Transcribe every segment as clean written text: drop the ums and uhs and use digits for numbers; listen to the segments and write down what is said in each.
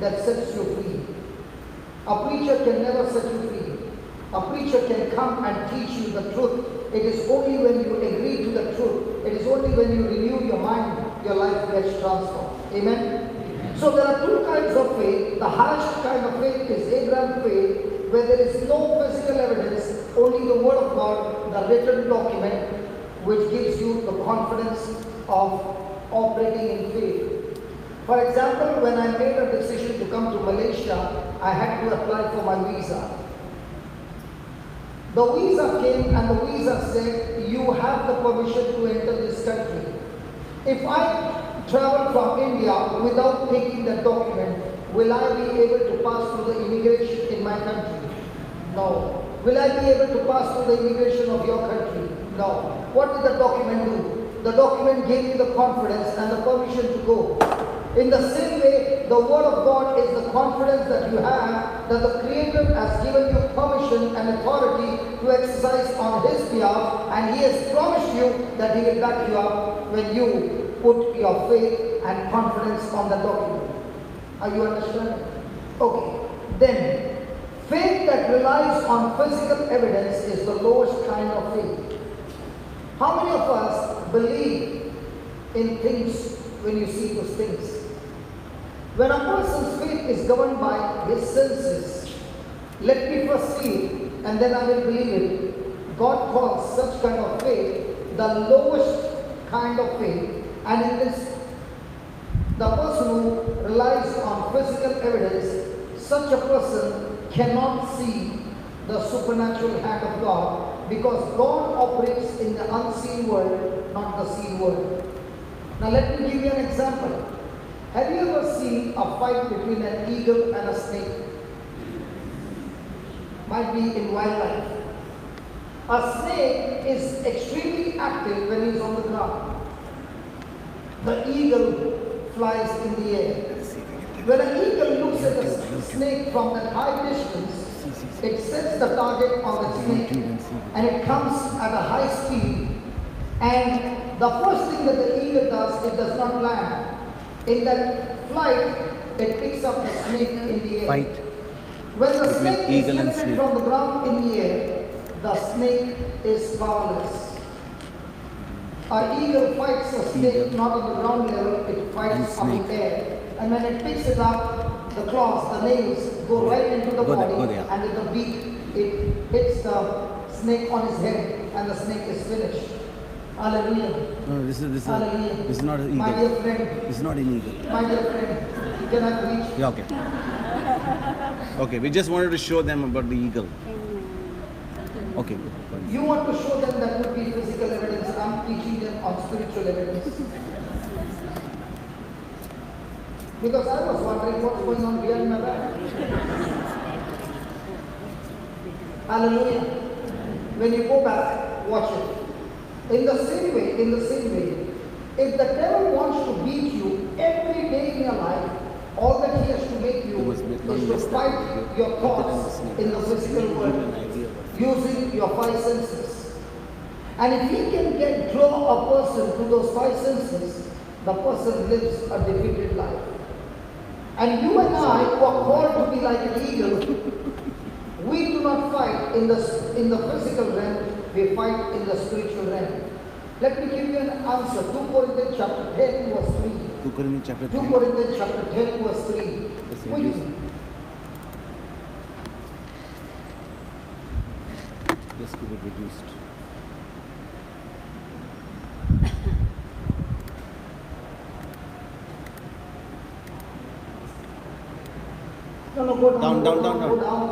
that sets you free. A preacher can never set you free. teacher can come and teach you the truth. It is only when you agree to the truth, it is only when you renew your mind, your life gets transformed. Amen? So there are two kinds of faith. The highest kind of faith is Abraham faith, where there is no physical evidence, only the word of God, the written document, which gives you the confidence of operating in faith. For example, when I made a decision to come to Malaysia, I had to apply for my visa. The visa came and the visa said, you have the permission to enter this country. If I travel from India without taking that document, will I be able to pass through the immigration in my country? No. Will I be able to pass through the immigration of your country? No. What did the document do? The document gave me the confidence and the permission to go. In the same way, the word of God is the confidence that you have that the Creator has given you permission and authority to exercise on His behalf, and He has promised you that He will back you up when you put your faith and confidence on the document. Are you understanding? Okay. Then, faith that relies on physical evidence is the lowest kind of faith. How many of us believe in things when you see those things? When a person's faith is governed by his senses, let me first see it and then I will believe it. God calls such kind of faith the lowest kind of faith, and in this, the person who relies on physical evidence, such a person cannot see the supernatural hand of God, because God operates in the unseen world, not the seen world. Now let me give you an example. Have you ever seen a fight between an eagle and a snake? Might be in wildlife. A snake is extremely active when he is on the ground. The eagle flies in the air. When an eagle looks at a snake from that high distance, it sets the target on the snake and it comes at a high speed, and the first thing that the eagle does, it does not land. In that flight, it picks up the snake in the air. Fight. When the snake is lifted from the ground in the air, the snake is powerless. An eagle fights a snake not on the ground level, it fights up in the air. And when it picks it up, the claws, the nails go right into the body, and with the beak, it hits the snake on his head, and the snake is finished. Hallelujah. No, this is not an eagle. My dear friend. This is not an eagle. My dear friend, can I preach? Yeah, okay. Okay, we just wanted to show them about the eagle. Okay. You want to show them that would be physical evidence. I'm teaching them on spiritual evidence. Because I was wondering what's going on behind my back. Hallelujah. When you go back, watch it. In the same way, if the devil wants to beat you every day in your life, all that he has to make you is to fight your thoughts in the physical world using your five senses. And if he can draw a person to those five senses, the person lives a defeated life. And you and I, who are called to be like an eagle, we do not fight in the physical realm, we fight in the spiritual realm. Let me give you an answer. 2 Corinthians chapter 10 verse 3. 2 Corinthians chapter 2 Corinthians chapter 10 verse 3. Just keep it reduced. No, go down. Down. Go down.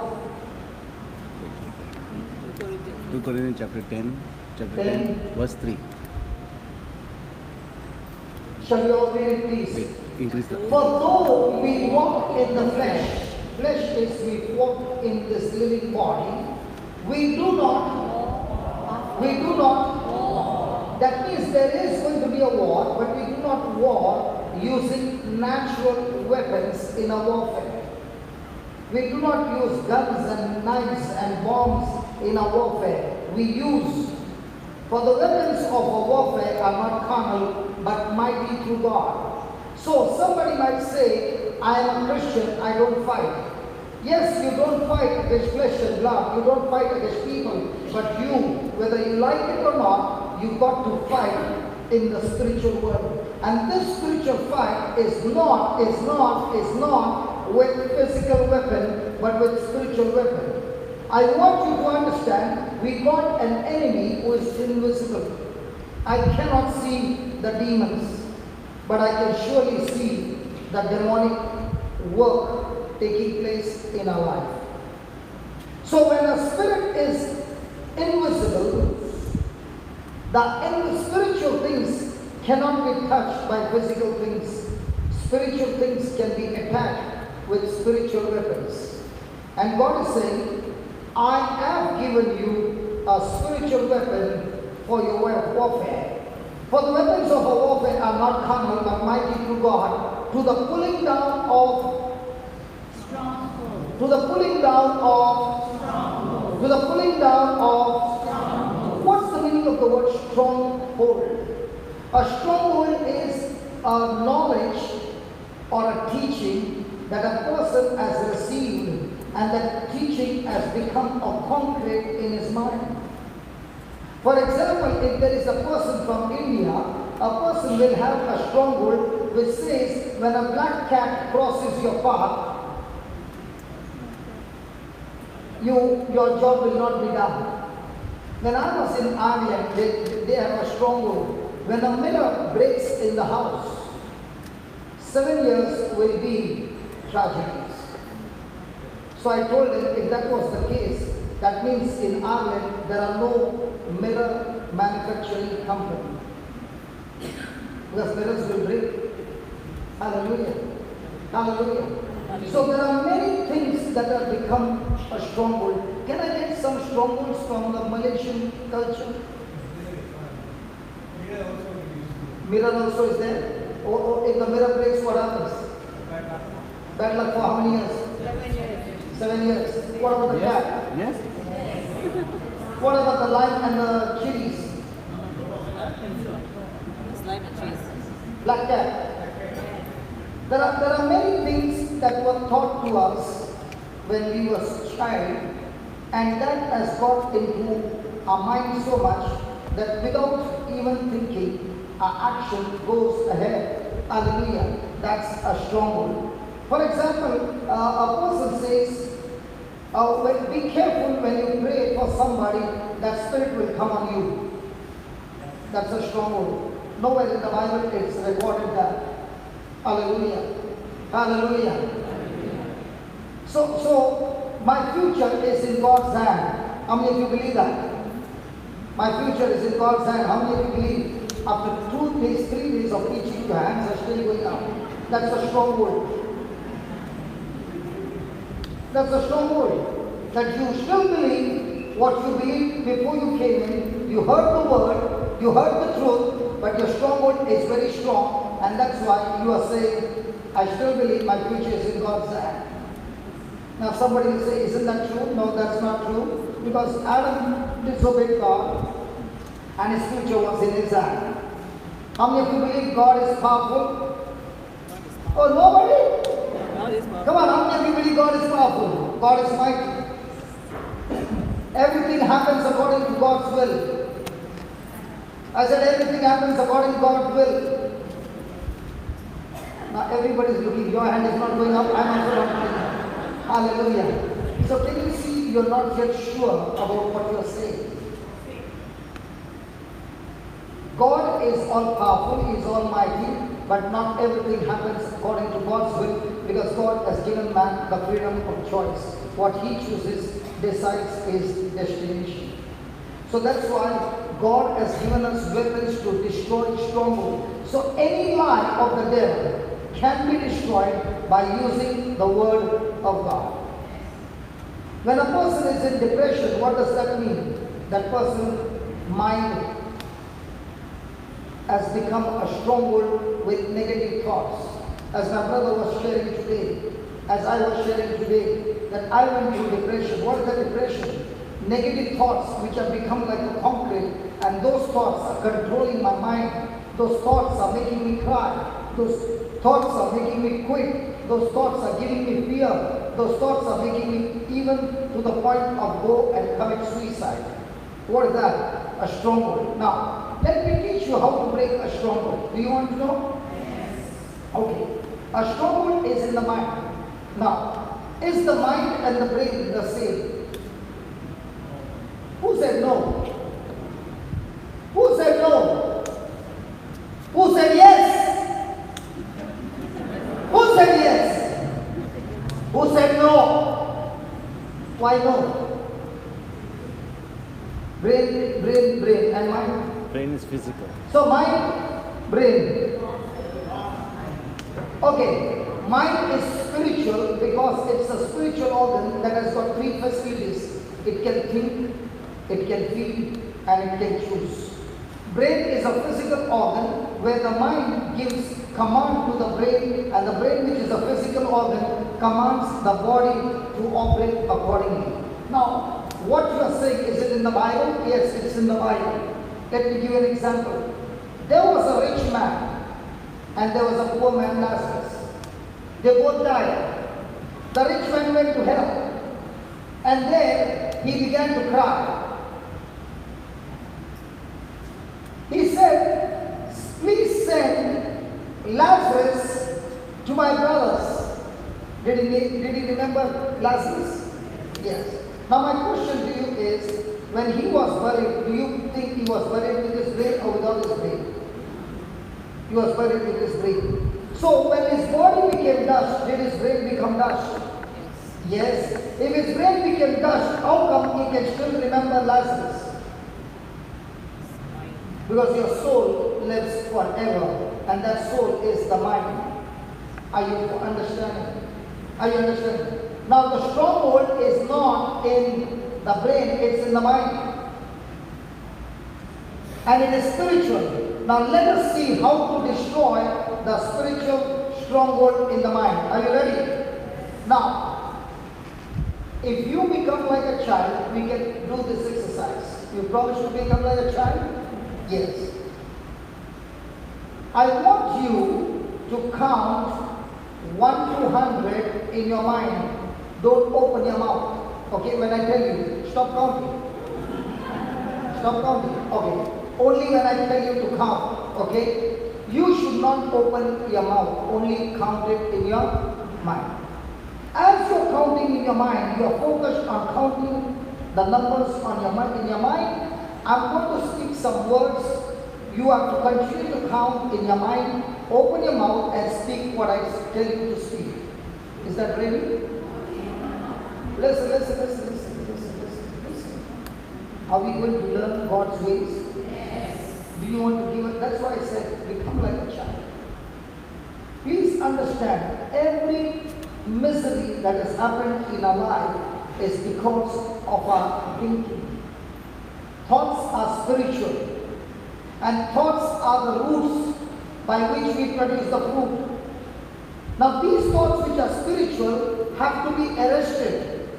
2 Corinthians chapter 10, verse 3. Shall we all read it, please? Wait, increase the... For though we walk in the flesh is we walk in this living body, we do not, that means there is going to be a war, but we do not war using natural weapons in a warfare. We do not use guns and knives and bombs in a warfare. We use, for the weapons of a warfare are not carnal, but mighty through God. So somebody might say, I am a Christian, I don't fight. Yes, you don't fight against flesh and blood, you don't fight against people, but you, whether you like it or not, you've got to fight in the spiritual world. And this spiritual fight is not with physical weapon, but with spiritual weapon. I want you to understand, we got an enemy who is invisible. I cannot see the demons, but I can surely see the demonic work taking place in our life. So when a spirit is invisible, the spiritual things cannot be touched by physical things. Spiritual things can be attacked with spiritual weapons. And God is saying, I have given you a spiritual weapon for your warfare. For the weapons of our warfare are not carnal, but mighty through God, to the pulling down of strongholds. To the pulling down of strongholds. To the pulling down of strongholds. What's the meaning of the word stronghold? A stronghold is a knowledge or a teaching that a person has received, and that teaching has become a concrete in his mind. For example, if there is a person from India, a person will have a stronghold which says, when a black cat crosses your path, your job will not be done. When I was in Ireland, they have a stronghold. When a mirror breaks in the house, 7 years will be tragedies. So I told them, if that was the case, that means in Ireland there are no mirror manufacturing company. Because mirrors will break. Hallelujah. Hallelujah. So there are many things that have become a stronghold. Can I get some strongholds from the Malaysian culture? Mirror also is there. Or if the mirror breaks, what happens? Bad luck for how many years? 7 years. 7 years. What about the cat? Yes. What about the lime and the chilies? Lime and cheese. Black cat. There are many things that were taught to us when we were child, and that has got into our mind so much that without even thinking, our action goes ahead. Hallelujah. That's a stronghold. For example, a person says, be careful when you pray for somebody, that spirit will come on you. That's a stronghold. Nowhere in the Bible it's recorded that. Hallelujah. Hallelujah. So my future is in God's hand. How many of you believe that? My future is in God's hand. How many of you believe? After 2 days, 3 days of preaching, your hands are still going up. That's a stronghold. That's a stronghold. That you still believe what you believed before you came in. You heard the word, you heard the truth, but your stronghold is very strong, and that's why you are saying, I still believe my future is in God's hand. Now somebody will say, isn't that true? No, that's not true. Because Adam disobeyed God, and his future was in his hand. How many of you believe God is powerful? Oh, nobody? God is powerful. Come on, how many of you believe God is powerful? God is mighty. Everything happens according to God's will. I said everything happens according to God's will. Now everybody is looking. Your hand is not going up. I'm also not going up. Hallelujah. So can you see you're not yet sure about what you're saying? God is all powerful, He is almighty, but not everything happens according to God's will, because God has given man the freedom of choice. What he chooses decides his destination. So that's why God has given us weapons to destroy strongholds. So any lie of the devil can be destroyed by using the word of God. When a person is in depression, what does that mean? That person's mind has become a stronghold with negative thoughts. As my brother was sharing today, as I was sharing today, that I went through depression. What is the depression? Negative thoughts which have become like a concrete, and those thoughts are controlling my mind. Those thoughts are making me cry. Those thoughts are making me quit. those thoughts are giving me fear, those thoughts are making me even to the point of go and commit suicide. What is that? A stronghold. Now, let me teach you how to break a stronghold. Do you want to know? Yes. Okay. A stronghold is in the mind. Now, is the mind and the brain the same? Who said no? Who said no? Who said yes? Who said yes? Who said no? Why no? Brain, and mind? Brain is physical. So mind, brain. Okay, mind is spiritual because it's a spiritual organ that has got three facilities. It can think, it can feel, and it can choose. Brain is a physical organ where the mind gives command to the brain, and the brain, which is a physical organ, commands the body to operate accordingly. Now, what you are saying, is it in the Bible? Yes, it's in the Bible. Let me give you an example. There was a rich man and there was a poor man, Lazarus. They both died. The rich man went to hell, and there he began to cry. He said, please send Lazarus to my brothers. Did he remember Lazarus? Yes. Now my question to you is, when he was buried, do you think he was buried with his brain or without his brain? He was buried with his brain. So when his body became dust, did his brain become dust? Yes. If his brain became dust, how come he can still remember Lazarus? Because your soul lives forever, and that soul is the mind. Are you understanding? Are you understanding? Now the stronghold is not in the brain, it's in the mind. And it is spiritual. Now let us see how to destroy the spiritual stronghold in the mind. Are you ready? Now, if you become like a child, we can do this exercise. You promise to become like a child? Yes. I want you to count 1 to 100 in your mind. Don't open your mouth. Okay, when I tell you, stop counting. Stop counting. Okay. Only when I tell you to count. Okay. You should not open your mouth. Only count it in your mind. As you're counting in your mind, you're focused on counting the numbers on your mind. In your mind, I'm going to speak some words. You have to continue to count in your mind. Open your mouth and speak what I tell you to speak. Is that ready? Listen. Are we going to learn God's ways? Yes. Do you want to give it? That's why I said, become like a child. Please understand, every misery that has happened in our life is because of our thinking. Thoughts are spiritual, and thoughts are the roots by which we produce the fruit. Now these thoughts which are spiritual have to be arrested.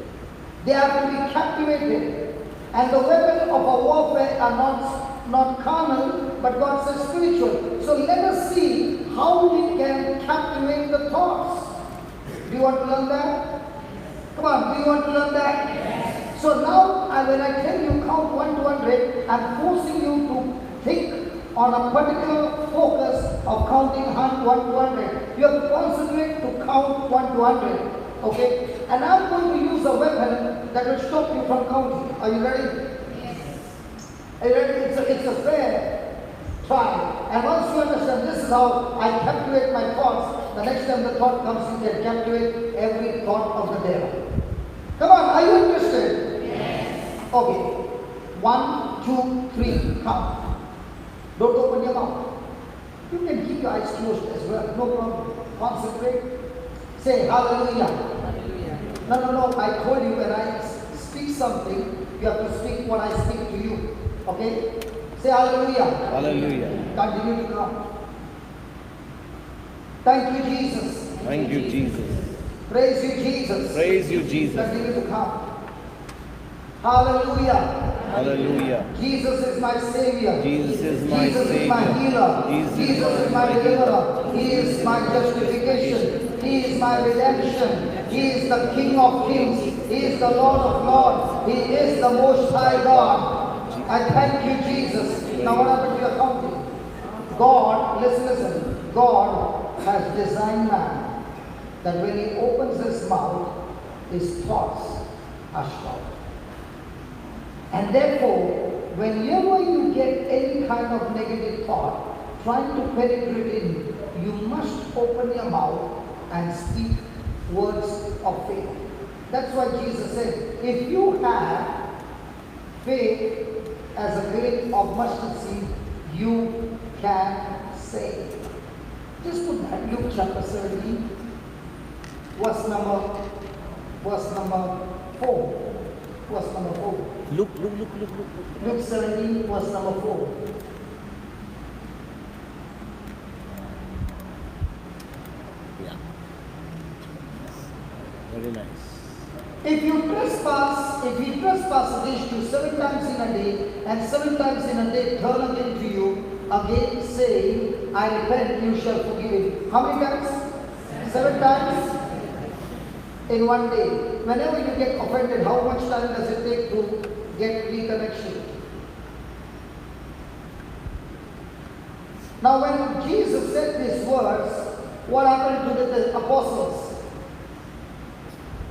They have to be captivated. And the weapon of our warfare are not carnal, but God says spiritual. So let us see how we can captivate the thoughts. Do you want to learn that? Come on, do you want to learn that? Yes. So now, when I tell you count 1 to 100, I'm forcing you to think on a particular focus of counting 1 to 100. You have to concentrate to count 1 to 100. Okay? And I'm going to use a weapon that will stop you from counting. Are you ready? Yes. Are you ready? It's a fair try. And once you understand this is how I captivate my thoughts, the next time the thought comes, you can captivate every thought of the devil. Come on, are you interested? Yes. Okay. 1, 2, 3, count. Don't open your mouth. You can keep your eyes closed as well, no problem. Concentrate. Say hallelujah. Hallelujah. No. I told you when I speak something, you have to speak what I speak to you. Okay? Say hallelujah. Hallelujah. Continue to count. Thank you, Jesus. Thank you, Jesus. Praise you, Jesus. Praise you, Jesus. Continue to count. Hallelujah. Hallelujah. Jesus is my Savior. Jesus is my Jesus Savior. is my healer. Jesus Jesus is my deliverer. He is my justification. He is my redemption. He is the King of kings. He is the Lord of lords. He is the Most High God. I thank you, Jesus. Now what happened to your counting? God, listen. God has designed man that when he opens his mouth, his thoughts are short. And therefore, whenever you get any kind of negative thought trying to penetrate in, you must open your mouth and speak words of faith. That's why Jesus said, if you have faith as a grain of mustard seed, you can say. Just put that, Luke chapter 17, verse number 4. Verse number 4. Look. Luke 17, verse number 4. Yeah. Very nice. If you trespass against you 7 times in a day, and 7 times in a day turn again to you, again saying, I repent, you shall forgive him. How many times? 7 times in one day. Whenever you get offended, how much time does it take to get reconnection? Now when Jesus said these words, what happened to the apostles?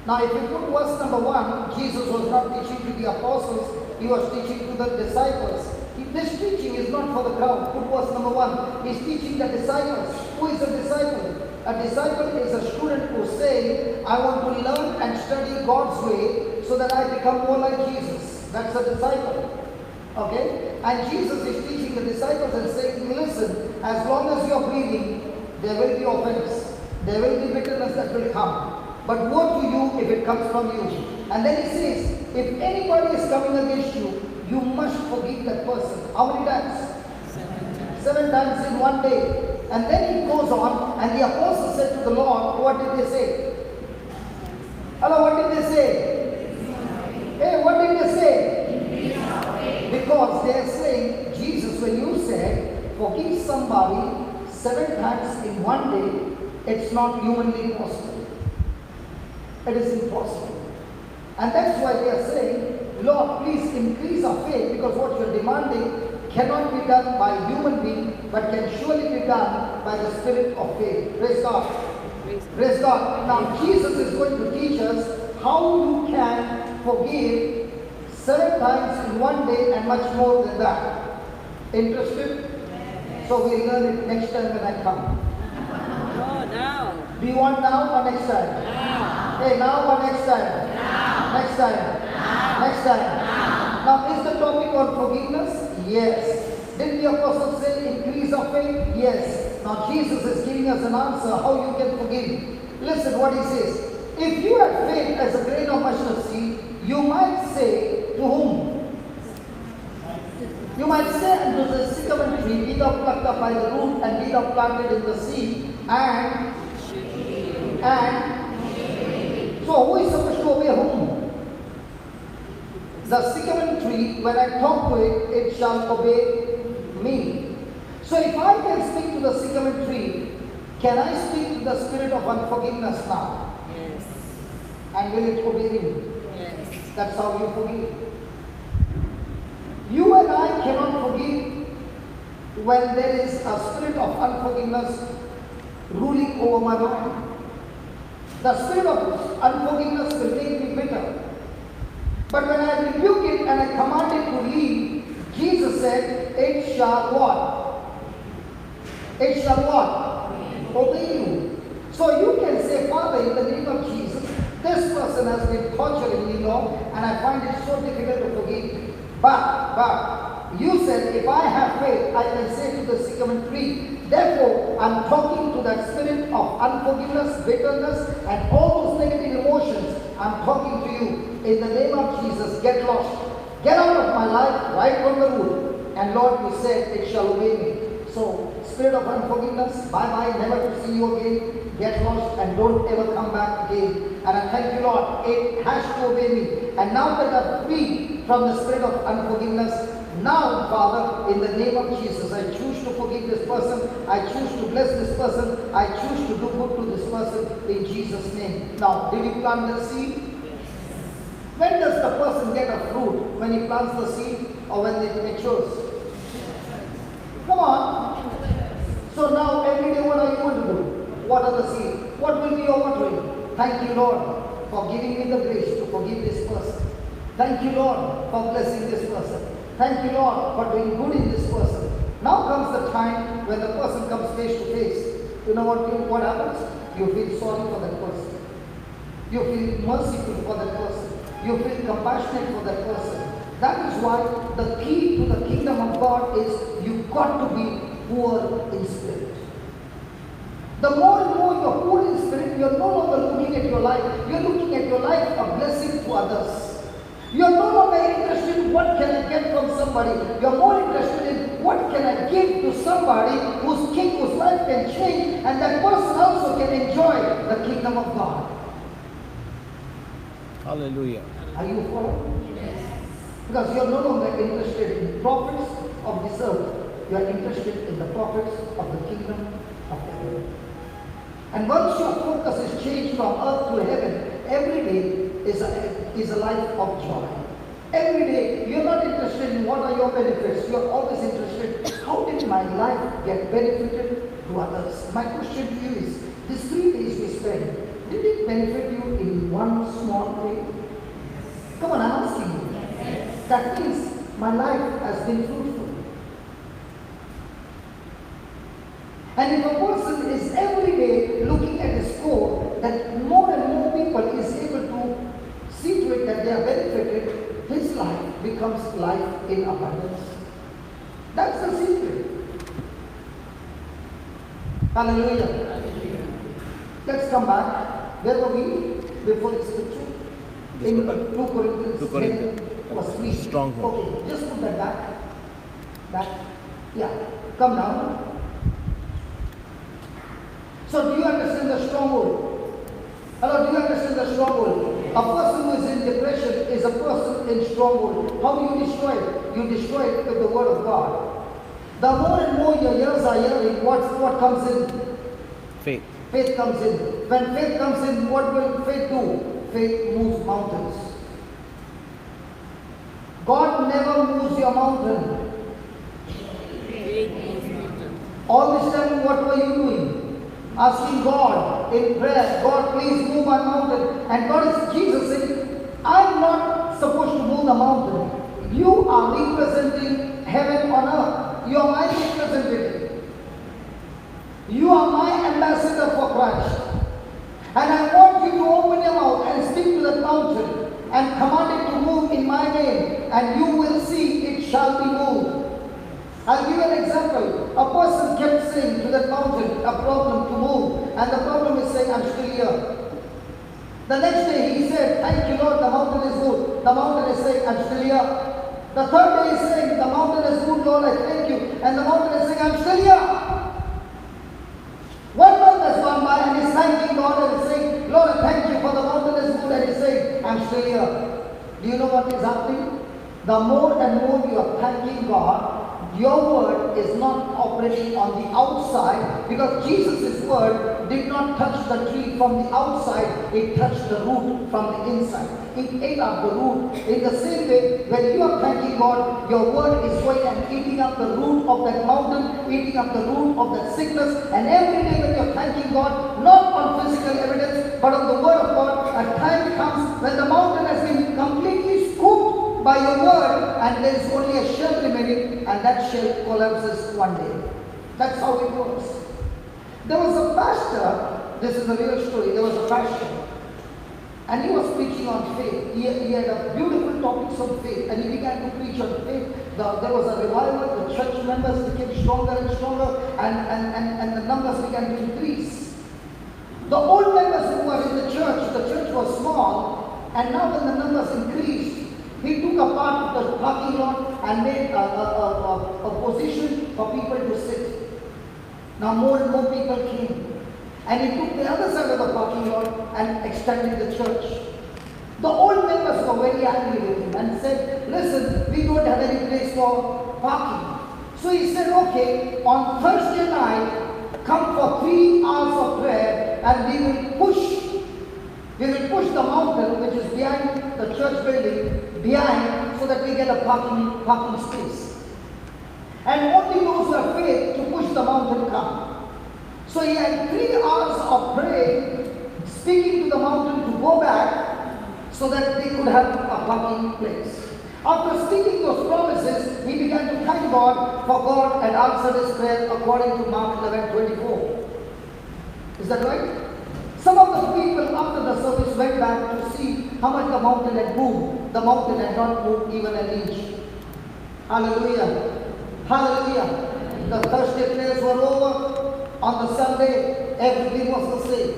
Now if you put verse number 1, Jesus was not teaching to the apostles, he was teaching to the disciples. This teaching is not for the crowd. Put verse number 1. He's teaching the disciples. Who is a disciple? A disciple is a student who says, I want to learn and study God's way so that I become more like Jesus. That's a disciple. Okay? And Jesus is teaching the disciples and saying, listen, as long as you're breathing, there will be offense. There will be bitterness that will come. But woe to you if it comes from you. And then he says, if anybody is coming against you, you must forgive that person. How many times? 7 times in one day. And then he goes on, and the apostles said to the Lord, what did they say? Hello, what did they say? Hey, what did they say? Because they are saying, Jesus, when you said, forgive somebody 7 times in one day, it's not humanly possible. It is impossible. And that's why they are saying, Lord, please increase our faith, because what you're demanding cannot be done by a human being, but can surely be done by the Spirit of faith. Praise God. Praise God. Now Jesus is going to teach us how you can forgive 7 times in one day and much more than that. Interested? So we'll learn it next time when I come. Oh, now. Do you want now or next time? Now. Hey, now or next time? Now. Next time? Now. Next time? Now is the topic on forgiveness? Yes. Did the apostle say increase of faith? Yes. Now Jesus is giving us an answer how you can forgive. Listen what he says. If you have faith as a grain of mustard seed, you might say to whom? You might say unto the sycamore tree, be thou plucked up by the root and be thou planted in the sea, and so who is supposed to obey whom? The sycamore tree, when I talk to it, it shall obey me. So if I can speak to the sycamore tree, can I speak to the spirit of unforgiveness now? Yes. And will it obey me? Yes. That's how you forgive. You and I cannot forgive when there is a spirit of unforgiveness ruling over my mind. The spirit of unforgiveness will make me bitter. But when I rebuke it and I command it to leave, Jesus said, it shall what? It shall what? Obey you. So you can say, Father, in the name of Jesus, this person has been torturing me, Lord, and I find it so difficult to forgive. But you said, if I have faith, I can say to the sycamore tree. Therefore, I'm talking to that spirit of unforgiveness, bitterness, and all those negative emotions. I'm talking to you. In the name of Jesus, get lost. Get out of my life right from the root. And Lord, you said it shall obey me. So, spirit of unforgiveness, bye-bye, never to see you again. Get lost and don't ever come back again. And I thank you, Lord, it has to obey me. And now that I'm free from the spirit of unforgiveness, Now, Father, in the name of Jesus, I choose to forgive this person. I choose to bless this person. I choose to do good to this person in Jesus' name. Now, did you plant the seed? When does the person get a fruit? When he plants the seed or when it matures? Come on. So now, every day, what are you going to do? Water the seed. What will be your watering? Thank you, Lord, for giving me the grace to forgive this person. Thank you, Lord, for blessing this person. Thank you, Lord, for doing good in this person. Now comes the time when the person comes face to face. You know what happens? You feel sorry for that person. You feel merciful for that person. You feel compassionate for that person. That is why the key to the kingdom of God is you've got to be poor in spirit. The more and more you're poor in spirit, you're no longer looking at your life. You're looking at your life a blessing to others. You're no longer interested in what can I get from somebody. You're more interested in what can I give to somebody whose life can change and that person also can enjoy the kingdom of God. Hallelujah. Are you following? Yes. Because you're no longer interested in prophets of this earth. You're interested in the prophets of the kingdom of heaven. And once your focus is changed from earth to heaven, every day is a life of joy. Every day, you're not interested in what are your benefits. You're always interested, how did my life get benefited to others? My question to you is, these 3 days we spent, did it benefit you in one small way? Come on, I'm asking you. Yes. That means my life has been fruitful. And if a person is every day looking at his score, that more and more people is able to see to it that they are benefited, his life becomes life in abundance. That's the secret. Hallelujah. Hallelujah. Let's come back. Where were we before the scripture? In 2 Corinthians 10 was 3. Stronghold. Okay, just put that back. Back. Yeah. Come down. So do you understand the stronghold? Hello, do you understand the stronghold? A person who is in depression is a person in stronghold. How do you destroy it? You destroy it with the word of God. The more and more your ears are hearing, what comes in? Faith. Faith comes in. When faith comes in, what will faith do? Faith moves mountains. God never moves your mountain. All this time, what were you doing? Asking God in prayer, God, please move my mountain. And God is, Jesus said, I'm not supposed to move the mountain. You are representing heaven on earth. You are my representative. You are my ambassador for Christ. And I want you to open your mouth and speak to that mountain and command it to move in my name. And you will see it shall be moved. I'll give you an example. A person kept saying to that mountain a problem to move, and the problem is saying, I'm still here. The next day he said, thank you Lord, the mountain is moved. The mountain is saying, I'm still here. The third day he's saying, the mountain is moved, Lord, I thank you. And the mountain is saying, I'm still here. 1 month has gone by and he's thanking God and he's saying, Lord, I thank you for the mountain is moved, and he's saying, I'm still here. Do you know what is happening? The more and more you are thanking God, your word is not operating on the outside, because Jesus' word did not touch the tree from the outside, it touched the root from the inside. It ate up the root. In the same way, when you are thanking God, your word is going and eating up the root of that mountain, eating up the root of that sickness, and every day when you are thanking God, not on physical evidence, but on the word of God, a time comes when the mountain has been completely scooped by your word, and there is only a shell remaining, and that shell collapses one day. That's how it works. There was a pastor, this is a real story, there was a pastor, and he was preaching on faith. He had a beautiful topics on faith, and he began to preach on faith. There was a revival, the church members became stronger and stronger, and the numbers began to increase. The old members who were in the church was small, and now when the numbers increased, he took a part of the parking lot and made a position for people to sit. Now more and more people came. And he took the other side of the parking lot and extended the church. The old members were very angry with him and said, listen, we don't have any place for parking. So he said, okay, on Thursday night, come for 3 hours of prayer and we will push the mountain which is behind the church building, behind, so that we get a parking space. And only those who have faith to push the mountain come. So he had 3 hours of praying, speaking to the mountain to go back so that they could have a parking place. After speaking those promises, he began to thank God for God had answered his prayer according to Mark 11:24. Is that right? Some of the people after the service went back to see how much the mountain had moved. The mountain had not moved even an inch. Hallelujah. Hallelujah. The Thursday prayers were over. On the Sunday, everything was the same.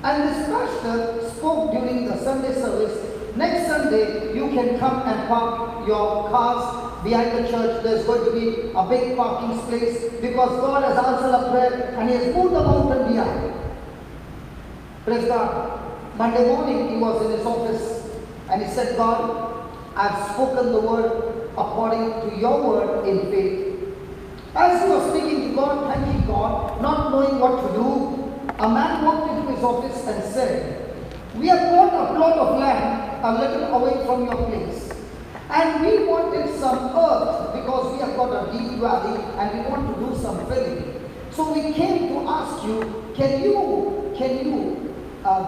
And this pastor spoke during the Sunday service. Next Sunday, you can come and park your cars behind the church. There's going to be a big parking space because God has answered a prayer and He has moved the mountain behind. Praise God. Monday morning, he was in his office and he said, God, I've spoken the word according to your word in faith. As he was speaking to God, thanking God, not knowing what to do, a man walked into his office and said, we have got a plot of land a little away from your place. And we wanted some earth because we have got a deep valley and we want to do some filling. So we came to ask you, can you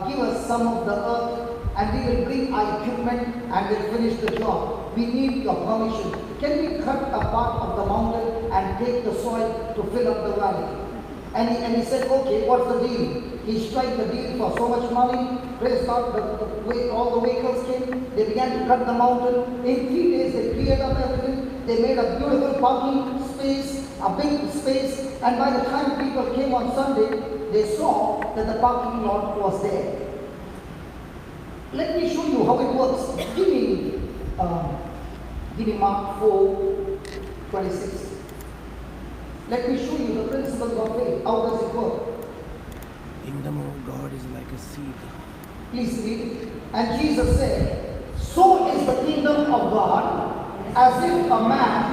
give us some of the earth and we will bring our equipment and we'll finish the job. We need your permission. Can we cut a part of the mountain and take the soil to fill up the valley? And he said, okay, what's the deal? He struck the deal for so much money. Praise God, all the vehicles came. They began to cut the mountain. In 3 days, they cleared up everything. They made a beautiful parking space, a big space. And by the time people came on Sunday, they saw that the parking lot was there. Let me show you how it works. Give me Mark 4:26. Let me show you the principles of faith. How does it work? Kingdom of God is like a seed. Please read. And Jesus said, so is the kingdom of God as if a man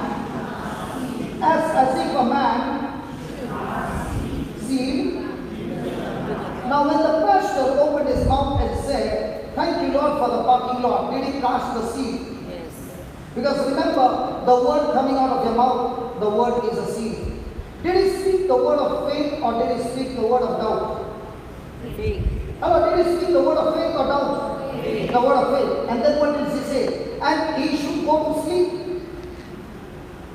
seed. Now when the pastor opened his mouth and said, thank you Lord for the parking lot, did he cast the seed? Yes. Because remember, the word coming out of your mouth, the word is a seed. Did he speak the word of faith or did he speak the word of doubt? Faith. Hello, did he speak the word of faith or doubt? Faith. The word of faith. And then what did he say? And he should go to sleep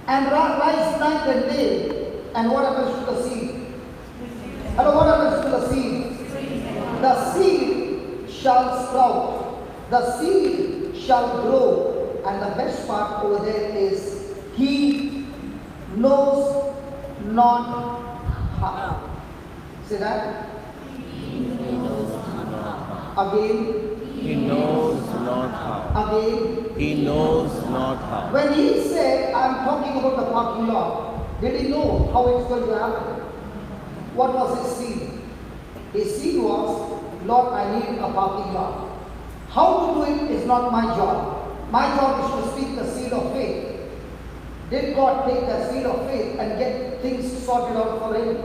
and rise night and day. And what happens to the seed? Hello, what happens to the seed? The seed shall sprout. The seed shall grow. And the best part over there is, he knows not how. Say that. Again. He knows not how. Again. He knows not how. When he said, I'm talking about the parking lot, did he know how it's going to happen? What was his seed? His seed was, Lord, I need a parking lot. How to do it is not my job. My job is to speak the seed of faith. Did God take the seed of faith and get things sorted out for him?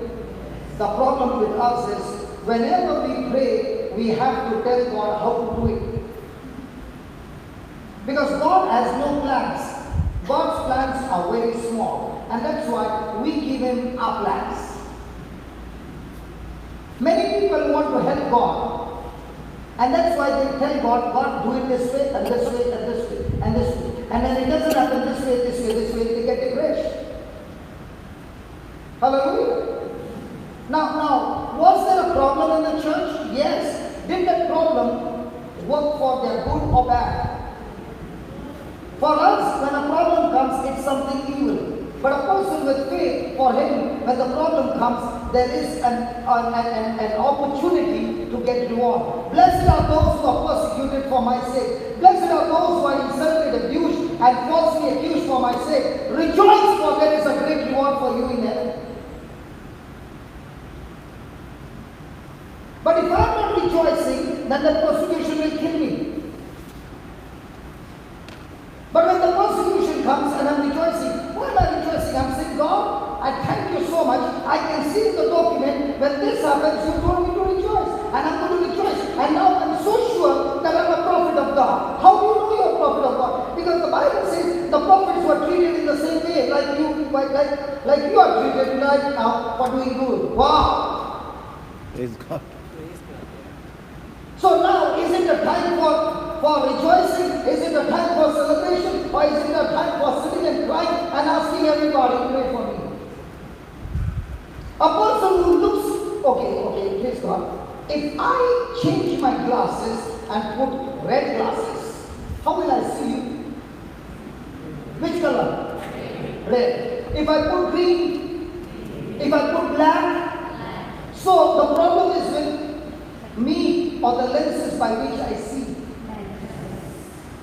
The problem with us is, whenever we pray, we have to tell God how to do it. Because God has no plans. God's plans are very small. And that's why we give Him our plans. Many people want to help God. And that's why they tell God, God, do it this way, and this way, and this way, and this way. And then it doesn't happen this way, this way, this way, they get depressed. Hallelujah. Now, was there a problem in the church? Yes. Did that problem work for their good or bad? For us, when a problem comes, it's something evil. But a person with faith, for him, when the problem comes, there is an opportunity to get reward. Blessed are those who are persecuted for my sake. Blessed are those who are insulted, abused, and falsely accused for my sake. Rejoice, for there is a great reward for you in heaven. But if I am not rejoicing, then the persecution will kill me. But when the persecution much, I can see in the document, when this happens, you told me to rejoice. And I'm going to rejoice. And now I'm so sure that I'm a prophet of God. How do you know you're a prophet of God? Because the Bible says the prophets were treated in the same way, like you are treated right now for doing good. Wow! Praise God. So now, is it a time for rejoicing? Is it a time for celebration? Or is it a time for sitting and crying and asking everybody to pray for me? A person who looks, okay, praise God. If I change my glasses and put red glasses, how will I see you? Which color? Red. If I put green, if I put black, so the problem is with me or the lenses by which I see.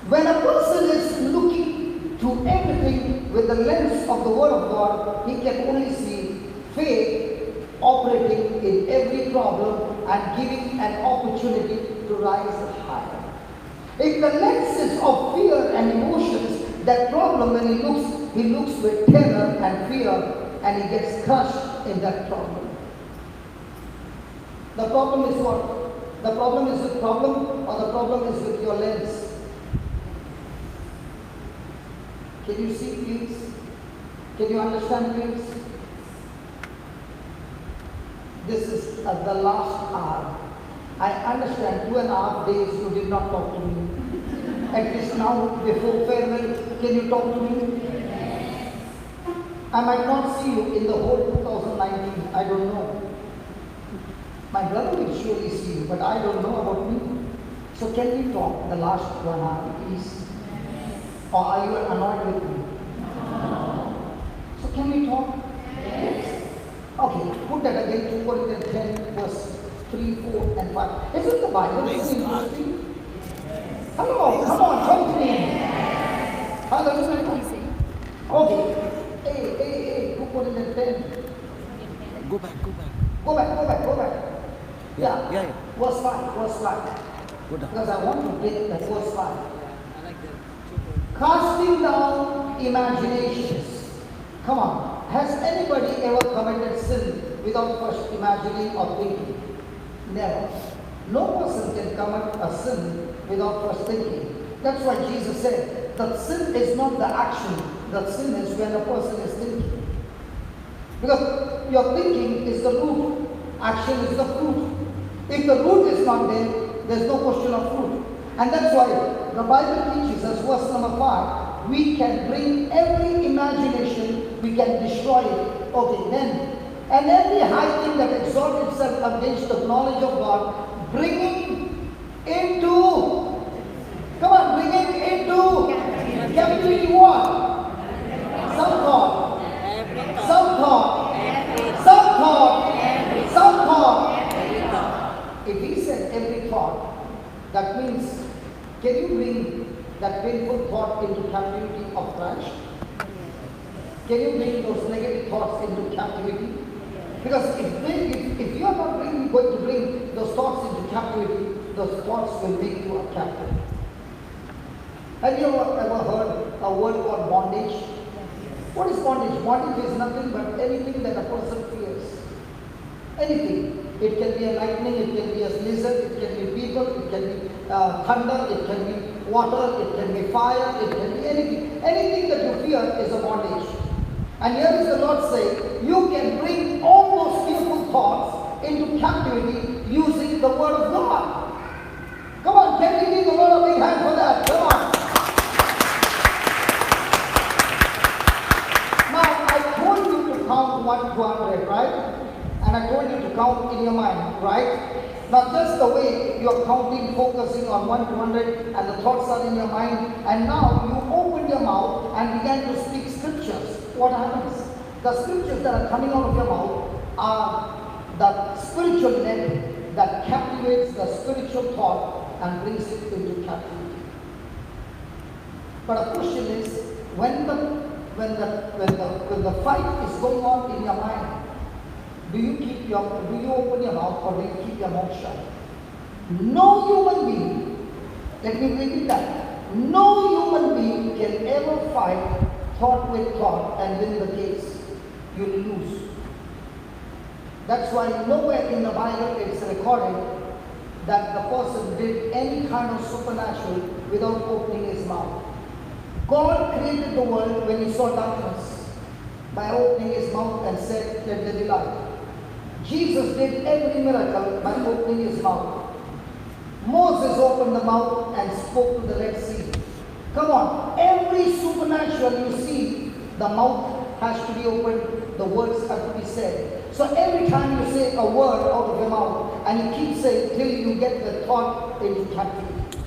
When a person is looking to everything with the lens of the Word of God, he can only see faith operating in every problem and giving an opportunity to rise higher. If the lens is of fear and emotions, that problem, when he looks with terror and fear, and he gets crushed in that problem. The problem is what? The problem is with problem, or the problem is with your lens? Can you see, please? Can you understand, please? This is the last hour. I understand 2.5 days you did not talk to me. At least now, before farewell, can you talk to me? I might not see you in the whole 2019. I don't know. My brother will surely see you, but I don't know about me. So can we talk the last 1 hour, please? Or are you annoyed with me? So can we talk? Okay, put that again, 2 Corinthians 10, verse 3, 4, and 5. Isn't the Bible so interesting? Hello, come on, talk to me. Hallelujah. Okay. Hey, 2 Corinthians 10. Go back. Go back. Yeah. Verse 5. Go down. Because I want to get the verse 5. I like that. Casting down imaginations. Come on. Has anybody ever committed sin without first imagining or thinking? Never. No person can commit a sin without first thinking. That's why Jesus said that sin is not the action, that sin is when a person is thinking. Because your thinking is the root, action is the fruit. If the root is not there, there's no question of fruit. And that's why the Bible teaches us, verse number 5, we can bring every imagination, we can destroy it. Okay, then, and every high thing that exalts itself against the knowledge of God, bringing into captivity what? Some thought. If he said every thought, that means, can you bring that painful thought into captivity of Christ? Can you bring those negative thoughts into captivity? Because if you are not going to bring those thoughts into captivity, those thoughts will make you a captive. Have you ever heard a word called bondage? What is bondage? Bondage is nothing but anything that a person fears. Anything. It can be a lightning, it can be a lizard, it can be people, it can be thunder, it can be water, it can be fire, it can be anything. Anything that you fear is a bondage. And here is the Lord saying, you can bring all those fearful thoughts into captivity using the Word of God. Come on, can we give the Lord a big hand for that? Come on. Now, I told you to count 1 to 100, right? And I told you to count in your mind, right? Now just the way you are counting, focusing on 1 to 100 and the thoughts are in your mind, and now you open your mouth and began to speak scriptures. What happens? The scriptures that are coming out of your mouth are the spiritual net that captivates the spiritual thought and brings it into captivity. But a question is, when the fight is going on in your mind, do you open your mouth or do you keep your mouth shut? No human being, let me repeat that, no human being can ever fight thought with thought and win the case. You will lose. That's why nowhere in the Bible it's recorded that the person did any kind of supernatural without opening his mouth. God created the world when he saw darkness by opening his mouth and said, let there be light. Jesus did every miracle by opening his mouth. Moses opened the mouth and spoke to the Red Sea. Come on, every supernatural you see, the mouth has to be opened, the words have to be said. So every time you say a word out of your mouth, and you keep saying till you get the thought into captivity.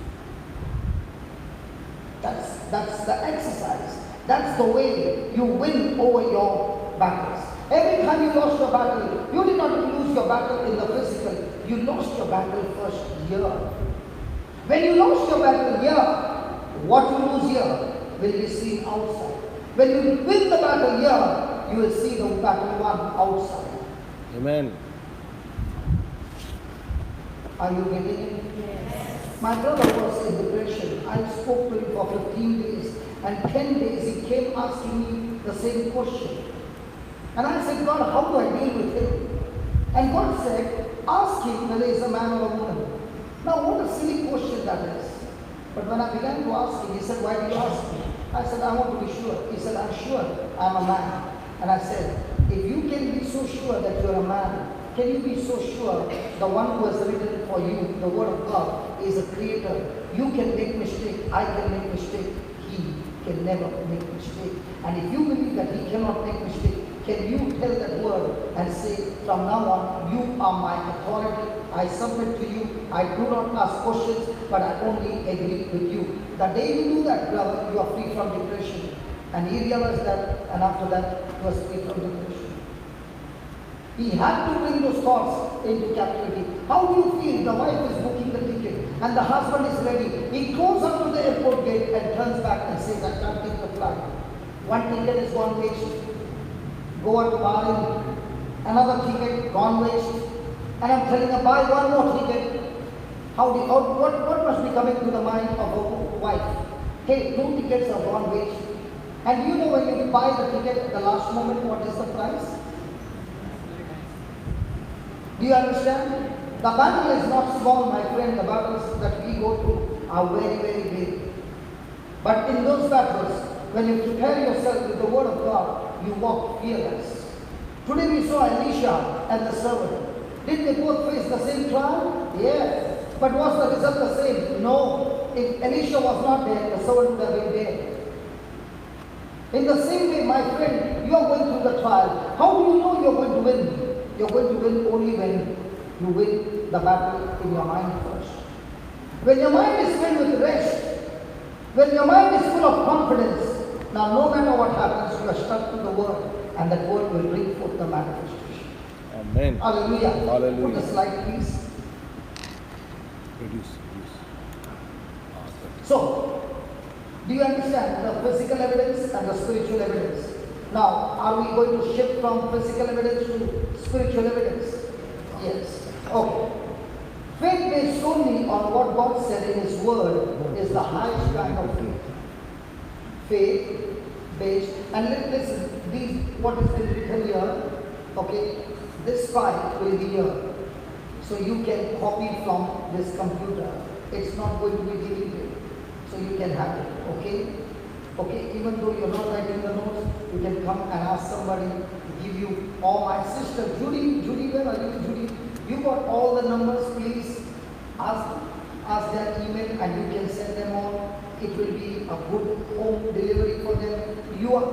That's the exercise. That's the way you win over your battles. Every time you lost your battle, you did not lose your battle in the physical. You lost your battle first here. When you lost your battle here, what you lose here will be seen outside. When you win the battle here, you will see the battle won outside. Amen. Are you getting it? Yes. My brother was in depression. I spoke to him for 15 days, and 10 days he came asking me the same question. And I said, God, how do I deal with him? And God said, ask him whether he's a man or a woman. Now, what a silly question that is. But when I began to ask him, he said, why do you ask me? I said, I want to be sure. He said, I'm sure I'm a man. And I said, if you can be so sure that you're a man, can you be so sure the one who has written for you, the word of God, is a creator? You can make mistake, I can make mistake, he can never make mistake. And if you believe that he cannot make mistake, can you tell that word and say, from now on, you are my authority, I submit to you, I do not ask questions, but I only agree with you. The day you do that, brother, you are free from depression. And he realized that, and after that, he was free from depression. He had to bring those thoughts into captivity. How do you feel? The wife is booking the ticket and the husband is ready. He goes up to the airport gate and turns back and says, I can't take the flight. One ticket is gone waste. Go on to buy another ticket, gone waste. And I'm telling her, buy one more ticket. What must be coming to the mind of a wife? Hey, 2 tickets are gone waste. And do you know when you buy the ticket at the last moment, what is the price? Do you understand? The battle is not small, my friend. The battles that we go through are very, very big. But in those battles, when you prepare yourself with the word of God, you walk fearless. Today we saw Elisha and the servant. Did they both face the same trial? Yes. But was the result the same? No. If Elisha was not there, the servant would have been there. In the same way, my friend, you are going through the trial. How do you know you are going to win? You're going to win only when you win the battle in your mind first. When your mind is filled with rest, when your mind is full of confidence, now no matter what happens, you are stuck to the word, and that word will bring forth the manifestation. Amen. Hallelujah. Hallelujah. Put the slide, please. Reduce. So, do you understand the physical evidence and the spiritual evidence? Now, are we going to shift from physical evidence to spiritual evidence? Yes. Okay. Faith based solely on what God said in His Word is the highest kind of faith. Faith based, and listen, what is written here, okay, this file will be here. So you can copy from this computer. It's not going to be deleted. So you can have it, okay? Okay, even though you're not writing the notes, you can come and ask somebody to give you, or my sister, Judy, where are you, Judy? You got all the numbers, please ask their email and you can send them on. It will be a good home delivery for them.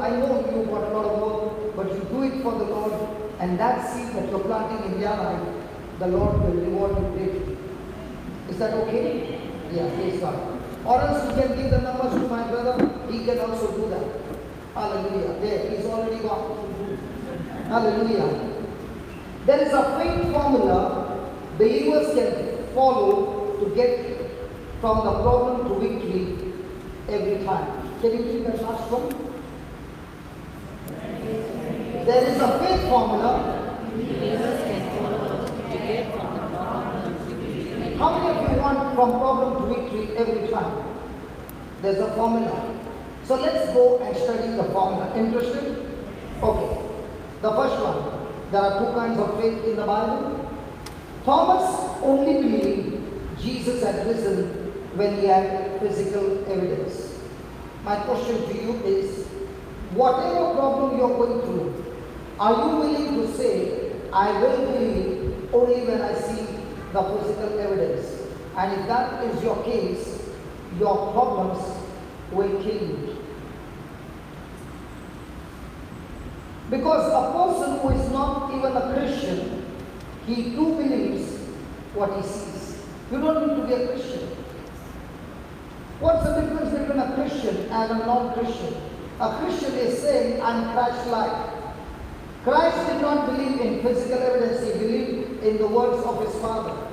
I know you got a lot of work, but you do it for the Lord, and that seed that you're planting in their life, the Lord will reward you greatly. Is that okay? Yeah, praise God. Or else you can give the numbers to my brother, he can also do that. Hallelujah. There, he's already gone. Hallelujah. There is a faith formula believers can follow to get from the problem to victory every time. Can you read that last one? There is a faith formula Believers can follow to get from the problem to victory. How many of you want from problem to victory every time? There's a formula. So let's go and study the formula. Interested? Okay. The first one. There are two kinds of faith in the Bible. Thomas only believed Jesus had risen when he had physical evidence. My question to you is, whatever problem you are going through, are you willing to say, I will believe only when I see the physical evidence? And if that is your case, your problems will kill you. Because a person who is not even a Christian, he too believes what he sees. You don't need to be a Christian. What's the difference between a Christian and a non-Christian? A Christian is saying, I'm Christ-like. Christ did not believe in physical evidence, he believed in the words of his Father.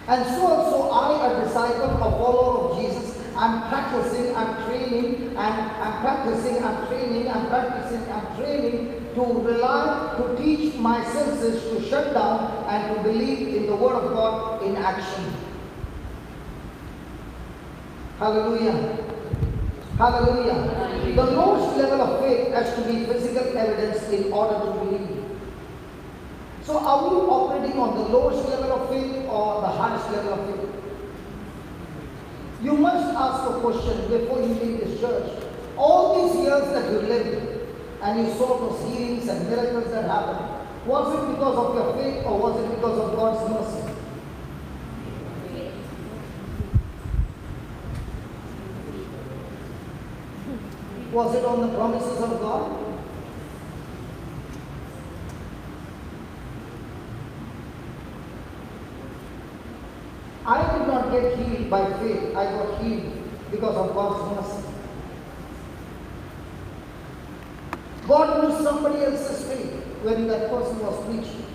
And so also I, a disciple, a follower of Jesus, I'm practicing, I'm training, and I'm practicing, I'm training, I'm practicing, I'm training to rely, to teach my senses to shut down and to believe in the Word of God in action. Hallelujah. Hallelujah. The lowest level of faith has to be physical evidence in order to believe. So are we operating on the lowest level of faith or the highest level of faith? You must ask a question before you leave this church. All these years that you lived and you saw those healings and miracles that happened, was it because of your faith or was it because of God's mercy? Was it on the promises of God? I did not get healed by faith. I got healed because of God's mercy. God knew somebody else's faith when that person was preaching,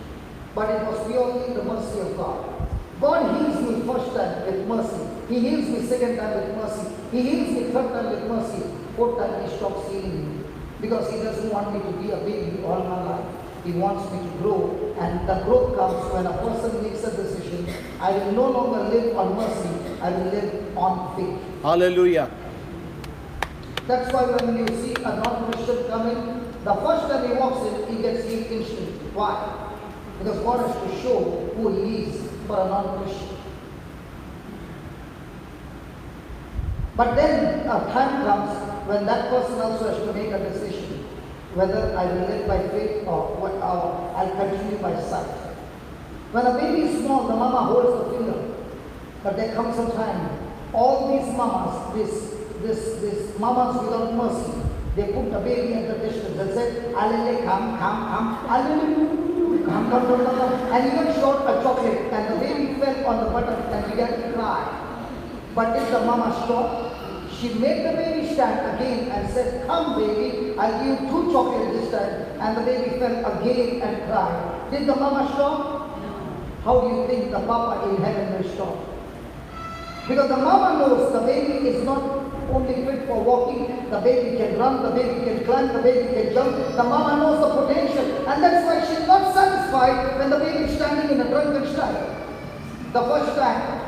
but it was purely the mercy of God. God heals me first time with mercy. He heals me second time with mercy. He heals me third time with mercy. Fourth time he stops healing me because he doesn't want me to be a baby all my life. He wants me to grow, and the growth comes when a person makes a decision. I will no longer live on mercy, I will live on faith. Hallelujah. That's why when you see a non-Christian coming, the first time he walks in, he gets healed instantly. Why? Because God has to show who he is for a non-Christian. But then a time comes when that person also has to make a decision whether I will live by faith or I'll continue by sight. When a baby is small, the mama holds the finger. But there comes a time, all these mamas, these mamas without mercy, they put the baby at the distance and say, Alele, come, Alele, come, and even showed a chocolate, and the baby fell on the button and began to cry. But did the mama stop? She made the baby stand again and said, come baby, I'll give you 2 chocolates this time. And the baby fell again and cried. Did the mama stop? No. How do you think the papa in heaven will stop? Because the mama knows the baby is not only fit for walking, the baby can run, the baby can climb, the baby can jump. The mama knows the potential, and that's why she's not satisfied when the baby is standing in a drunken style. The first time,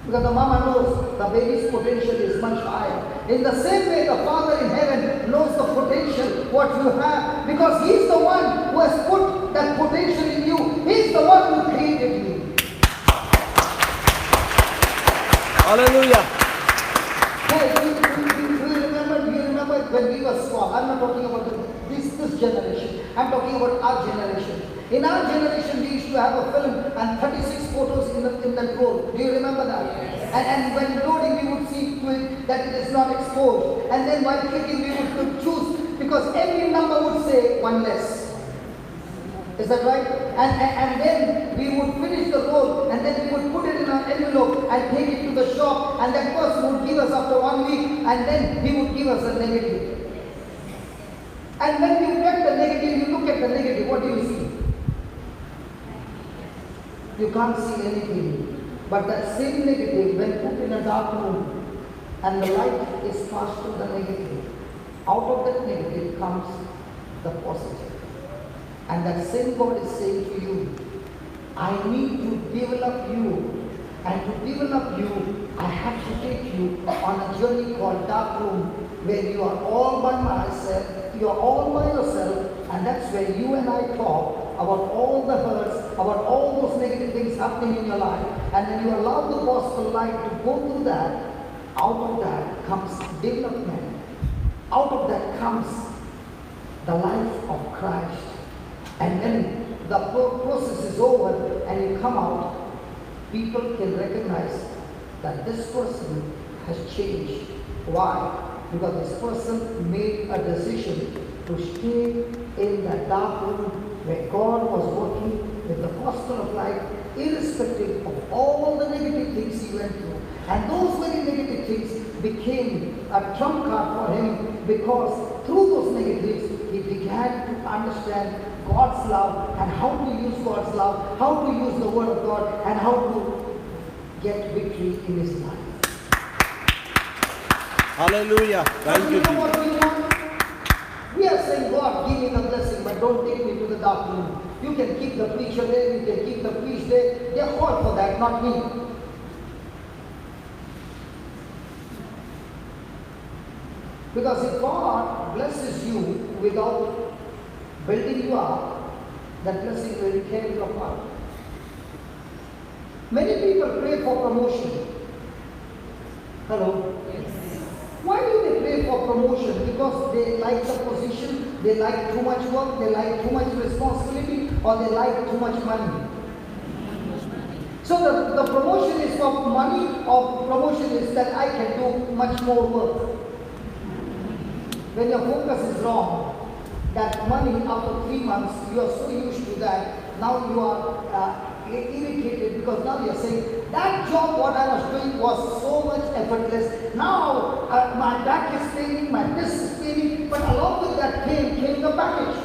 because the mama knows the baby's potential is much higher. In the same way, the Father in heaven knows the potential, what you have, because He's the one who has put that potential in you. He's the one who created you. Hallelujah. Hey, do you remember when we were small? I'm not talking about this generation. I'm talking about our generation. In our generation, we used to have a film and 36 photos in that roll. Do you remember that? Yes. And when loading, we would see to it that it is not exposed. And then while clicking, we would choose, because every number would say 1 less. Is that right? And then we would finish the roll, and then we would put it in an envelope and take it to the shop, and that person would give us after 1 week, and then he would give us a negative. And when you get the negative, you look at the negative, what do you see? You can't see anything. But that same negative, when put in a dark room, and the light is passed through the negative, out of that negative comes the positive. And that same God is saying to you, I need to develop you. And to develop you, I have to take you on a journey called dark room, where you are all by myself, you are all by yourself, and that's where you and I talk about all the hurts, about all those negative things happening in your life, and then you allow the gospel light to go through that, out of that comes development. Out of that comes the life of Christ. And when the process is over and you come out, people can recognize that this person has changed. Why? Because this person made a decision to stay in that dark room where God was working with the gospel of light, irrespective of all the negative things he went through. And those very negative things became a trump card for him, because through those negatives he began to understand God's love and how to use God's love, how to use the word of God, and how to get victory in his life. Hallelujah. Thank you, know what Jesus. we want? We are saying, God, give me the blessing, but don't take me to the dark room. You can keep the preacher there, you can keep the priest there. They are called for that, not me. Because if God blesses you without building you up, that blessing will tear you apart. Many people pray for promotion. Hello? Yes. Why do they pray for promotion? Because they like the position, they like too much work, they like too much responsibility, or they like too much money. So the promotion is for money, or promotion is that I can do much more work. When your focus is wrong, that money after 3 months, you are so used to that, now you are irritated, because now you are saying, that job what I was doing was so much effortless. Now my back is paining, my this is paining, but along with that pain came the package.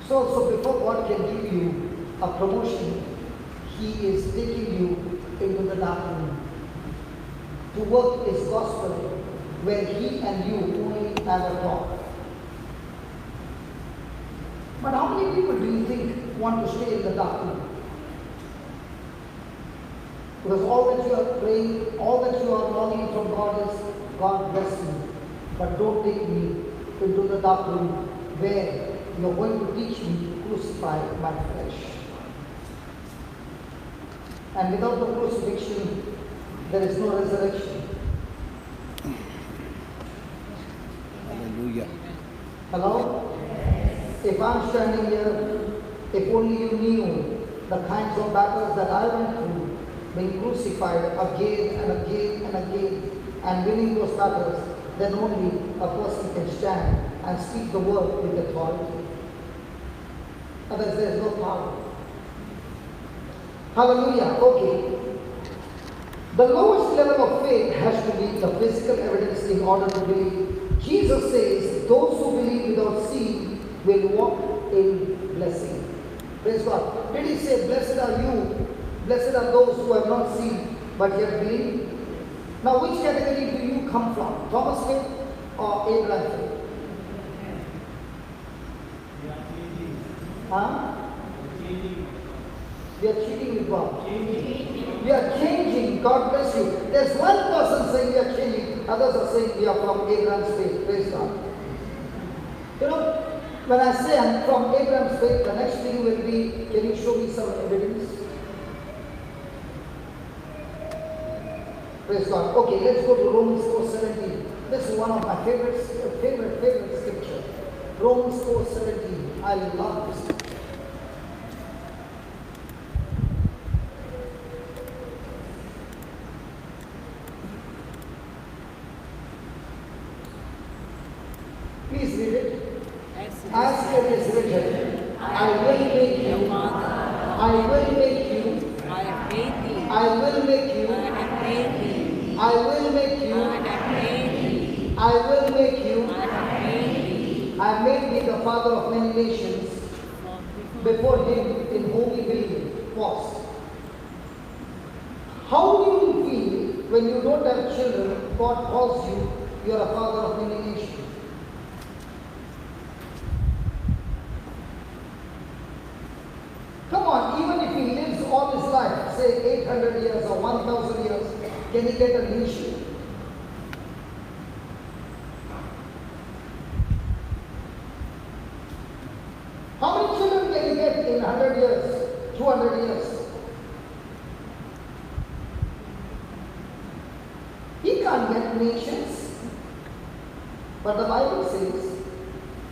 So before God can give you a promotion, He is taking you into the dark room to work His gospel where He and you only have a talk. But how many people do you think want to stay in the dark room? Because all that you are praying, all that you are longing from God is, God bless me, but don't take me into the dark room where you are going to teach me to crucify my flesh. And without the crucifixion, there is no resurrection. Hallelujah. Hello? If I'm standing here, if only you knew the kinds of battles that I went through, being crucified again and again and again, and winning those battles, then only a person can stand and speak the word with authority. Otherwise, there is no power. Hallelujah. Okay. The lowest level of faith has to be the physical evidence in order to believe. Jesus says, those who believe without seeing will walk in blessing. Praise God. Did he say, blessed are you, blessed are those who have not seen, but yet believe? Now, which category do you come from? Thomas faith or Abraham faith? Huh? We are cheating with God. We are changing. God bless you. There's one person saying we are changing. Others are saying we are from Abraham's faith. Praise God. You know, when I say I'm from Abraham's faith, the next thing will be, can you show me some evidence? Praise God. Okay, let's go to Romans 4:17. This is one of my favorite scripture. Romans 4:17. I love this scripture. Please read it. As it is written, I will make you, I will make you, I have made thee. I will make you, I have made thee. I will make you, I have made thee. I will make you, I have made thee. I have made thee the father of many nations. Before him in whom we believe. Pause. How do you feel when you don't have children? God calls you, you are a father of many nations. Come on, even if he lives all his life, say 800 years or 1,000 years, can he get a nation? can't get nations. But the Bible says,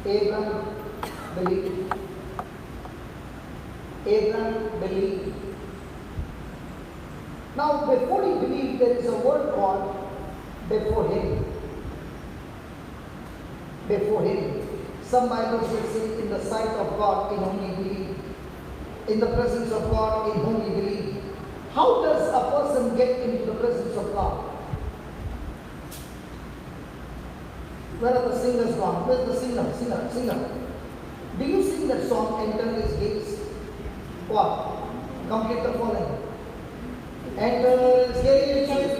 Abraham believed. Abraham believed. Now, before he believed, there is a word called before him. Before him. Some Bibles will say, in the sight of God, in whom he believed. In the presence of God, in whom he believed. How does a person get into the presence of God? Where are the singers gone? Where's the singer? Do you sing that song, Enter His Gates? What? Complete the following. Enter His gates with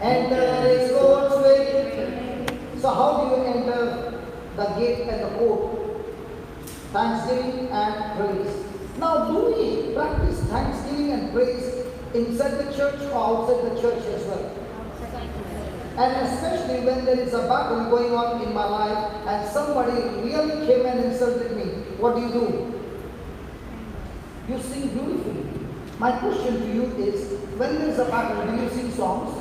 enter His courts with. So how do you enter the gate and the court? Thanksgiving and praise. Now, do we practice thanksgiving and praise inside the church or outside the church as well? And especially when there is a battle going on in my life and somebody really came and insulted me, what do? You sing beautifully. My question to you is, when there is a battle, do you sing songs?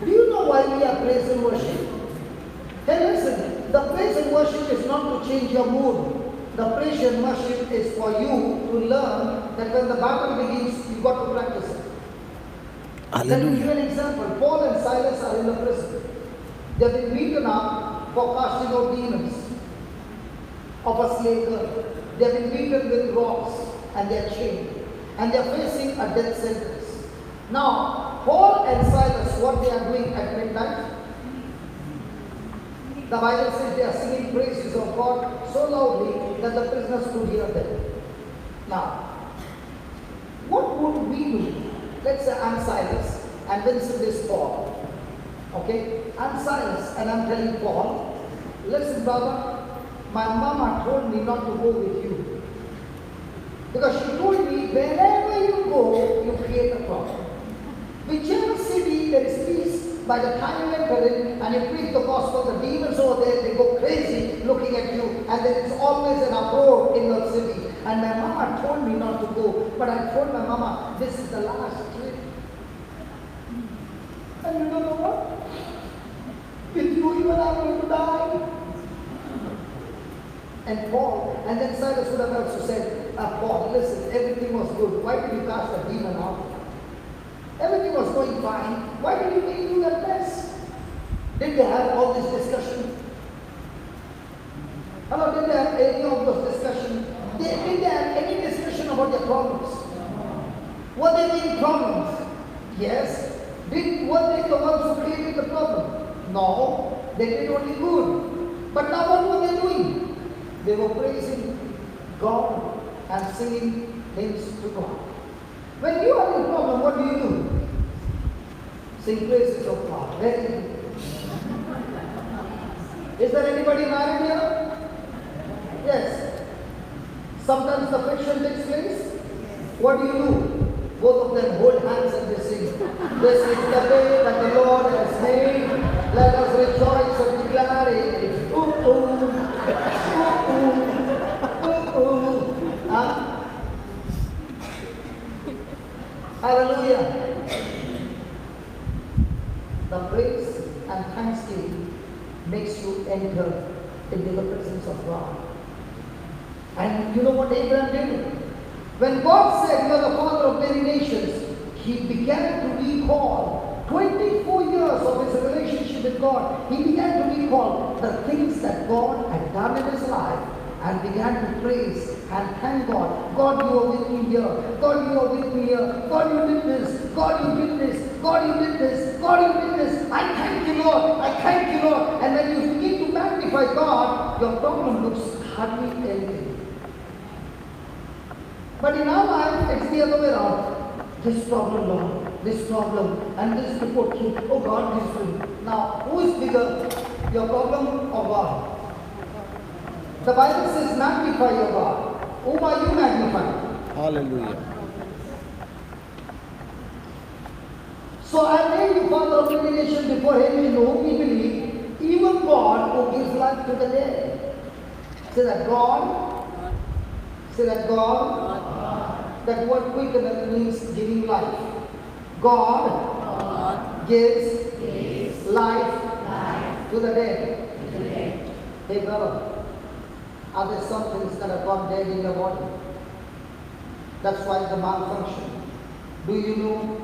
Do you know why we are praise and worship? Hey, listen, the praise and worship is not to change your mood. The praise and worship is for you to learn that when the battle begins, you got to practice it. Let me give an example. Paul and Silas are in the prison. They have been beaten up for casting out demons of a slave girl. They have been beaten with rocks and they are chained. And they are facing a death sentence. Now, Paul and Silas, what they are doing at midnight? The Bible says they are singing praises of God so loudly that the prisoners could hear them. Now, what would we do? Let's say I'm Silas and Vincent is Paul. Okay? I'm Silas and I'm telling Paul, listen brother, my mama told me not to go with you. Because she told me wherever you go, you create a problem. Whichever city there is peace, by the time you enter in and you preach the gospel, the demons over there, they go crazy looking at you, and there is always an uproar in the city. And my mama told me not to go, but I told my mama, this is the last trip. And you don't know what? With you even I'm going to die. And Paul, and then Silas would have also said, Paul, listen, everything was good. Why did you cast the demon out? Everything was going fine. Why did you make do that mess? Did they have all this discussion? Hello, did they have any of those discussions? Did they have any discussion about their problems? Were they being problems? Yes. Were they the ones who created the problem? No. They did only good. But now what were they doing? They were praising God and singing hymns to God. When you are in problem, what do? Sing praises of God. Very good. Is there anybody married here? Yes. Sometimes the friction takes place. What do? Both of them hold hands and they sing. This is the day that the Lord has made. Let us rejoice and declare it. Ooh, ooh. Ooh, ooh. Ooh, ooh. Huh? Hallelujah. The praise and thanksgiving makes you enter into the presence of God. And you know what Abraham did? When God said, you are the father of many nations, he began to recall 24 years of his relationship with God. He began to recall the things that God had done in his life and began to praise and thank God. God, you are with me here. God, you are with me here. God, you did this. God, you did this. God, you did this. God, you did this. I thank you, Lord. I thank you, Lord. And when you begin to magnify God, your problem looks hardly anything. But in our life, it's the other way around. This problem, Lord. This problem. And this report. Oh, God, this thing. Now, who is bigger? Your problem or God? The Bible says, magnify your God. Whom are you magnifying? Hallelujah. So I made you father of many nations before him in whom we believe, even God who gives life to the dead. Say that God. Say that God That word quickener means giving life. God God gives gives life life to the dead. to the dead. Hey brother, are there some things that have gone dead in your body? That's why the malfunction. Do you know?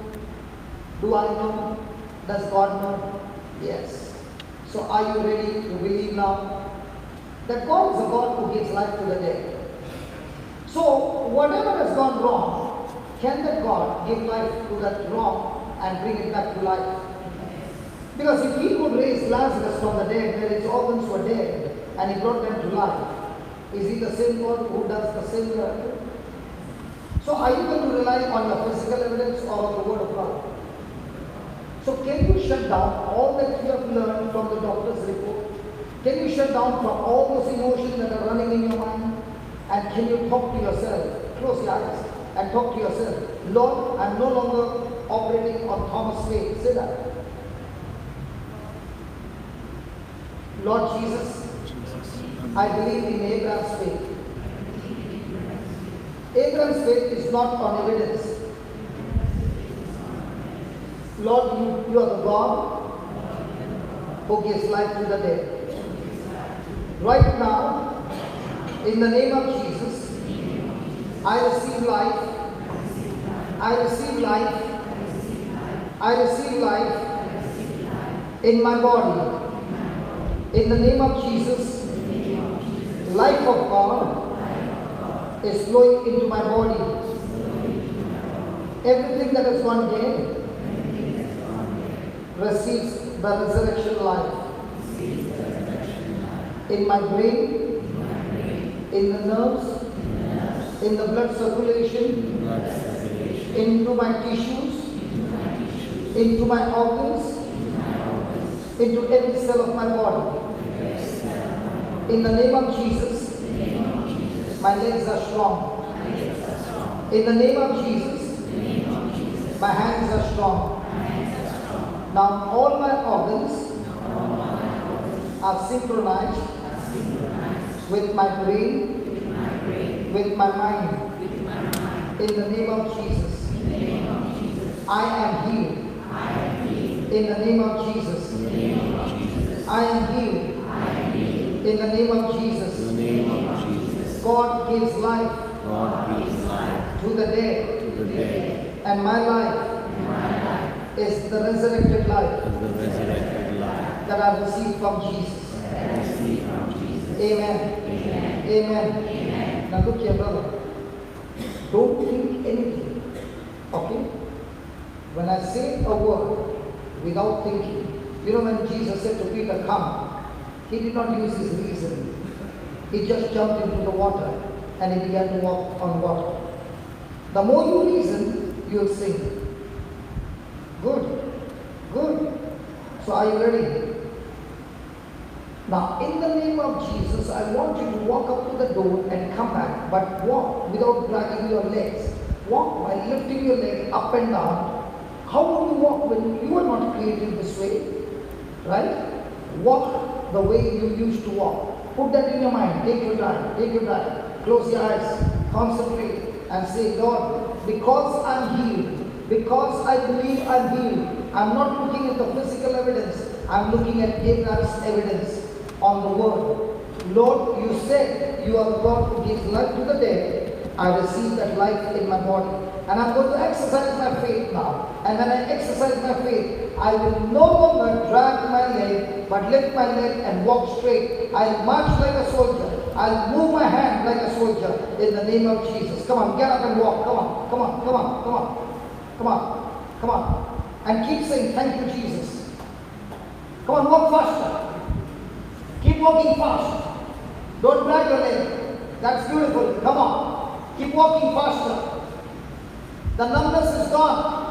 Do I know? Does God know? Yes. So are you ready to believe now that God is a God who gives life to the dead? So whatever has gone wrong, can that God give life to that wrong and bring it back to life? Because if he could raise Lazarus from the dead, where his organs were dead, and he brought them to life, is he the same God who does the same miracle? So are you going to rely on your physical evidence or on the word of God? So can you shut down all that you have learned from the doctor's report? Can you shut down from all those emotions that are running in your mind? And can you talk to yourself? Close your eyes and talk to yourself. Lord, I'm no longer operating on Thomas' faith. Say that. Lord Jesus, I believe in Abraham's faith. Abraham's faith is not on evidence. Lord, you are the God who gives life to the dead. Right now, in the name of Jesus, I receive life. I receive life. I receive life in my body. In the name of Jesus, life of God is flowing into my body. Everything that has gone dead receives the resurrection life. In my brain, in the nerves, in the blood circulation, into my tissues, into my organs, into every cell of my body. In the name of Jesus, my legs are strong. In the name of Jesus, my hands are strong. Now all my organs are synchronized with my brain, with my mind. In the name of Jesus, I am healed. In the name of Jesus, I am healed. In the name of Jesus, God gives life to the dead. And my life is the resurrected life that I received from Jesus. Amen. Amen. Now look here, brother. Don't think anything. Okay? When I say a word without thinking, you know when Jesus said to Peter, come, he did not use his reason. He just jumped into the water and he began to walk on water. The more you reason, you'll sink. Good. Good. So are you ready? Now, in the name of Jesus, I want you to walk up to the door and come back, but walk without dragging your legs. Walk by lifting your leg up and down. How will you walk when you are not created this way? Right? Walk the way you used to walk. Put that in your mind. Take your time. Take your time. Close your eyes. Concentrate and say, Lord, because I'm healed, because I believe I'm healed, I'm not looking at the physical evidence. I'm looking at Abraham's evidence on the word. Lord, you said you are the God who gives life to the dead. I receive that life in my body. And I'm going to exercise my faith now. And when I exercise my faith, I will no longer drag my leg, but lift my leg and walk straight. I'll march like a soldier. I'll move my hand like a soldier in the name of Jesus. Come on, get up and walk. Come on, come on, come on, come on. Come on, come on. And keep saying, thank you, Jesus. Come on, walk faster. Keep walking fast. Don't drag your leg. That's beautiful. Come on. Keep walking faster. The numbness is gone.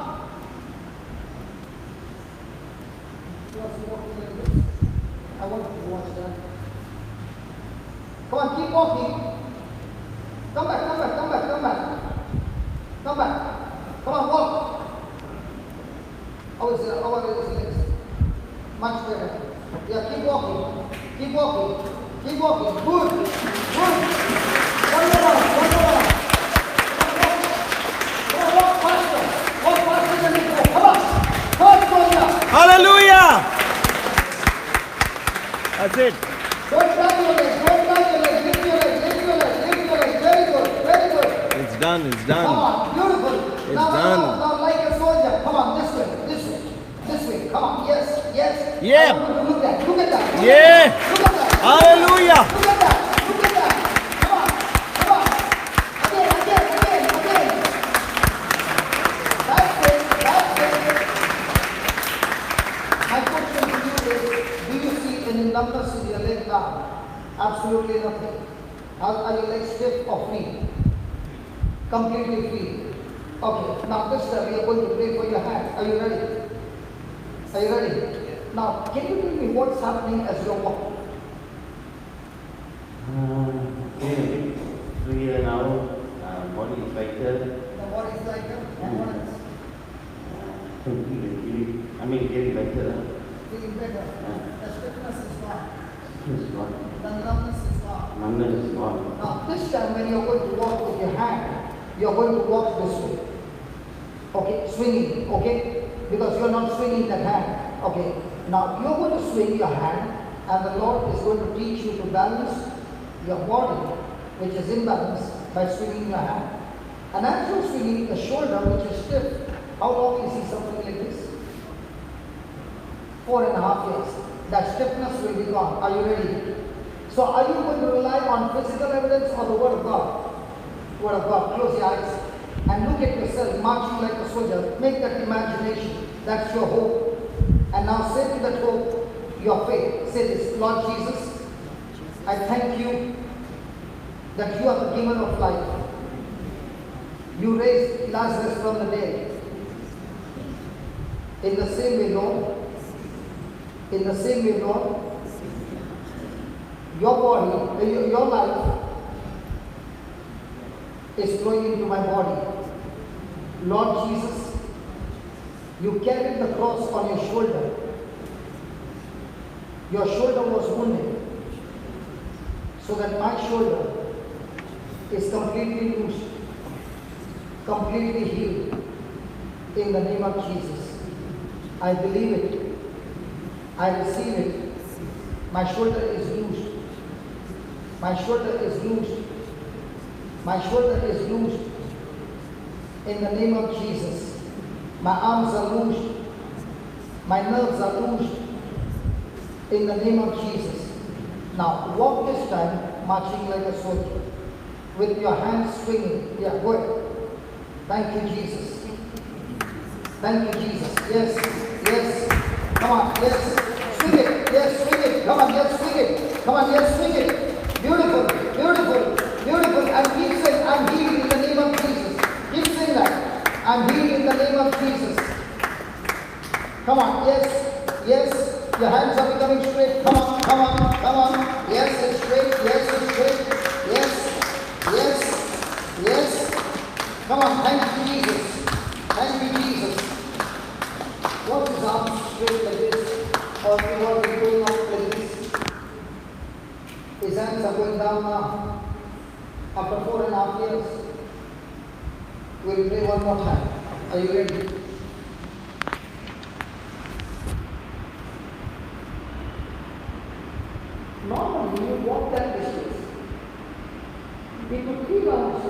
I want you to watch that. Come on, keep walking. Come back, come back, come back, come back. Come back. Come on, walk. How is it? How are his legs? Much better. Yeah, keep walking. Keep walking. Keep walking. Good. Good. One more. One more. done. It's Come done. on, beautiful. It's Now, done. now, like a soldier. Come on, this way, this way, this way. Come on, yes, yes. Yeah. I want you to look at that. Look at that. Look Yeah. At that. Look at that. Hallelujah. Look at that. Look at that. Come on, come on. Again, again, again, again. That's it. That's it. My question to you is: do you see any numbness in your leg now? Absolutely nothing. Are your legs stiff or free? Completely free. Okay, now this time we are going to pray for your hand. Are you ready? Are you ready? Now, can you tell me what's happening as you're walking? Okay. Freer now. Body is lighter. The body is like that, and what else? Getting better. Feeling better. The stiffness is gone. It's gone. The numbness is gone. Numbness is gone. Now, this time when you're going to walk with your hand, you're going to walk this way. Okay, swinging, okay? Because you're not swinging that hand. Okay, now you're going to swing your hand, and the Lord is going to teach you to balance your body, which is imbalanced, by swinging your hand. And as you're swinging the shoulder, which is stiff, how long is he something like this? 4.5 years. That stiffness will be gone. Are you ready? So are you going to rely on physical evidence or the Word of God? Word of God. Close your eyes and look at yourself marching like a soldier. Make that imagination. That's your hope. And now say to that hope, your faith. Say this: Lord Jesus, I thank you that you are the giver of life. You raised Lazarus from the dead. In the same way, Lord, your body, your life is flowing into my body. Lord Jesus, you carried the cross on your shoulder. Your shoulder was wounded so that my shoulder is completely loosed, completely healed in the name of Jesus. I believe it. I receive it. My shoulder is loosed. My shoulder is loosed. My shoulder is loosed in the name of Jesus. My arms are loosed. My nerves are loosed in the name of Jesus. Now walk this time marching like a soldier with your hands swinging. Yeah, go ahead. Thank you, Jesus. Thank you, Jesus. Yes, yes. Come on, yes. Swing it. Yes, swing it. Come on, yes, swing it. Come on, yes, swing it. Beautiful, beautiful, beautiful. And keep saying, I'm healed in the name of Jesus. Keep saying that. I'm healed in the name of Jesus. Come on, yes, yes. Your hands are becoming straight. Come on, come on, come on. Yes, it's straight. Yes, it's straight. Yes, yes, yes. Come on, thank you, Jesus. Thank you, Jesus. What is arms straight like this? Or you want to be going up like this? His hands are going down now. After 4.5 years, we'll play one more time. Are you ready? Normally, you walk that distance. He took 3 rounds.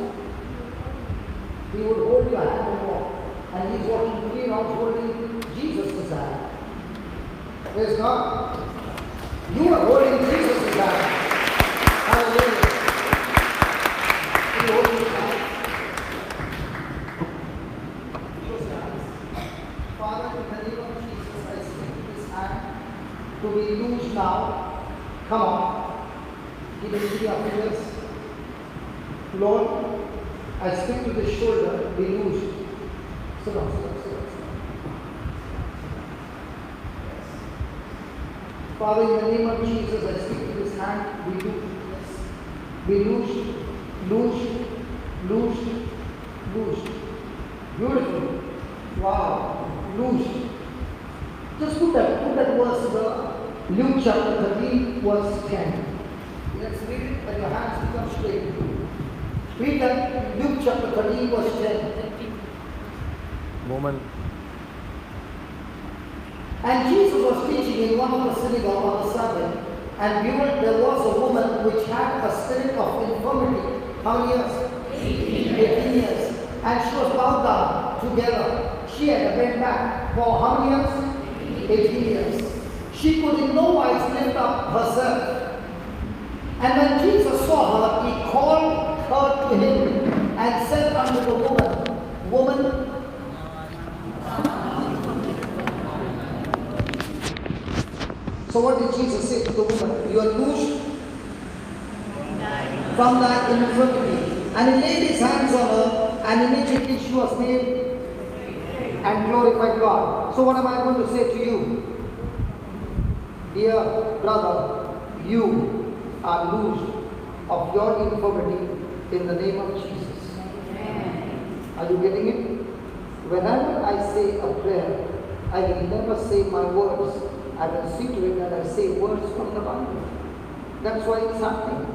He would hold your hand and walk. And he's walking 3 rounds holding Jesus' hand. Praise God. You are holding Jesus' hand. Hallelujah. You hold his hand. Close your eyes. Father, in the name of Jesus, I speak this hand to be loose now. Come on. Give it to your fingers. Lord, I speak to the shoulder, be loose. Sit down, sit down, sit down. Yes. Father, in the name of Jesus, I speak to this hand, be loose. Yes. Be loose, loose, loose, loose. Beautiful. Wow. Loose. Just put that verse, Luke chapter 13, verse 10. Let's read it, and your hands become straight. Read that, Luke chapter 13, verse 10. Moment. And Jesus was teaching in one of the synagogues on the Sabbath, and behold, there was a woman which had a spirit of infirmity. How many years? 18 years. and she was bowed down together. She had bent back for how many years? 18 years. She could in no wise lift up herself. And when Jesus saw her, he called her to him and said unto the woman, Woman, so what did Jesus say to the woman? You are loosed from thy infirmity. And he laid his hands on her, and immediately she was made and glorified God. So what am I going to say to you? Dear brother, you are loosed of your infirmity in the name of Jesus. Are you getting it? Whenever I say a prayer, I will never say my words. I will see to it that I say words from the Bible. That's why it's happening.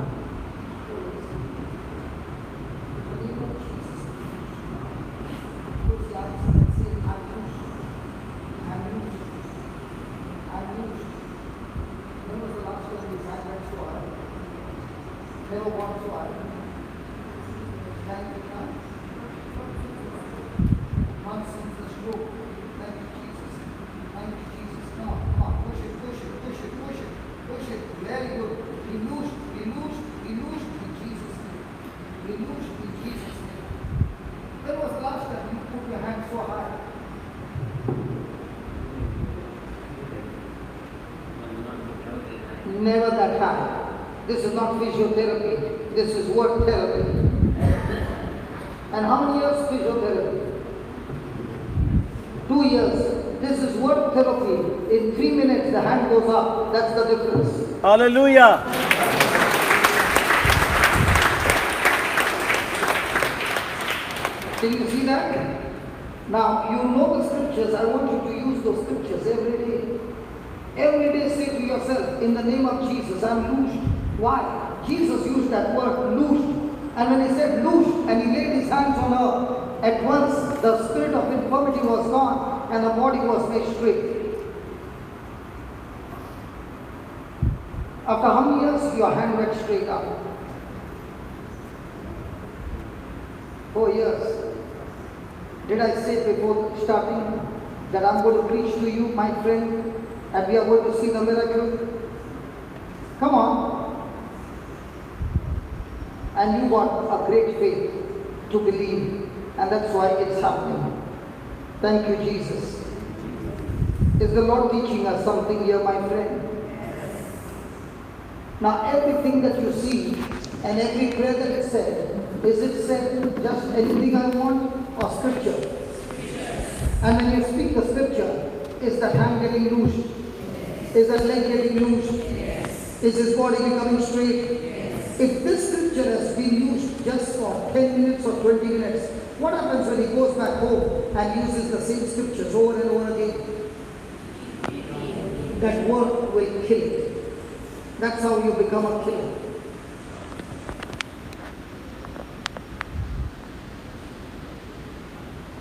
Never want to argue. Thank you, God. Once since the stroke. Thank you, Jesus. Thank you, Jesus. Come on, come on. Push it, push it, push it, push it, push it. Very good. Be loosed, be loosed, be loosed in Jesus' name. Be loosed in Jesus' name. When was the last time you put your hand so high? Never that high. This is not physiotherapy. This is word therapy. And how many years physiotherapy? 2 years. This is word therapy. In 3 minutes the hand goes up. That's the difference. Hallelujah. Can you see that? Now you know the scriptures. I want you to use those scriptures every day. Every day say to yourself, in the name of Jesus, I'm loosed. Why? Jesus used that word, loosed. And when he said loosed and he laid his hands on her, at once the spirit of infirmity was gone and the body was made straight. After how many years your hand went straight up? 4 years. Did I say before starting that I'm going to preach to you, my friend, and we are going to see the miracle? Come on. And you got a great faith to believe, and that's why it's happening. Thank you, Jesus. Is the Lord teaching us something here, my friend? Now, everything that you see and every prayer that is said, is it said just anything I want or scripture? And when you speak the scripture, is that hand getting loose? Is that leg getting loose? Is his body becoming straight? If this scripture has been used just for 10 minutes or 20 minutes, what happens when he goes back home and uses the same scriptures over and over again? That word will kill it. That's how you become a killer.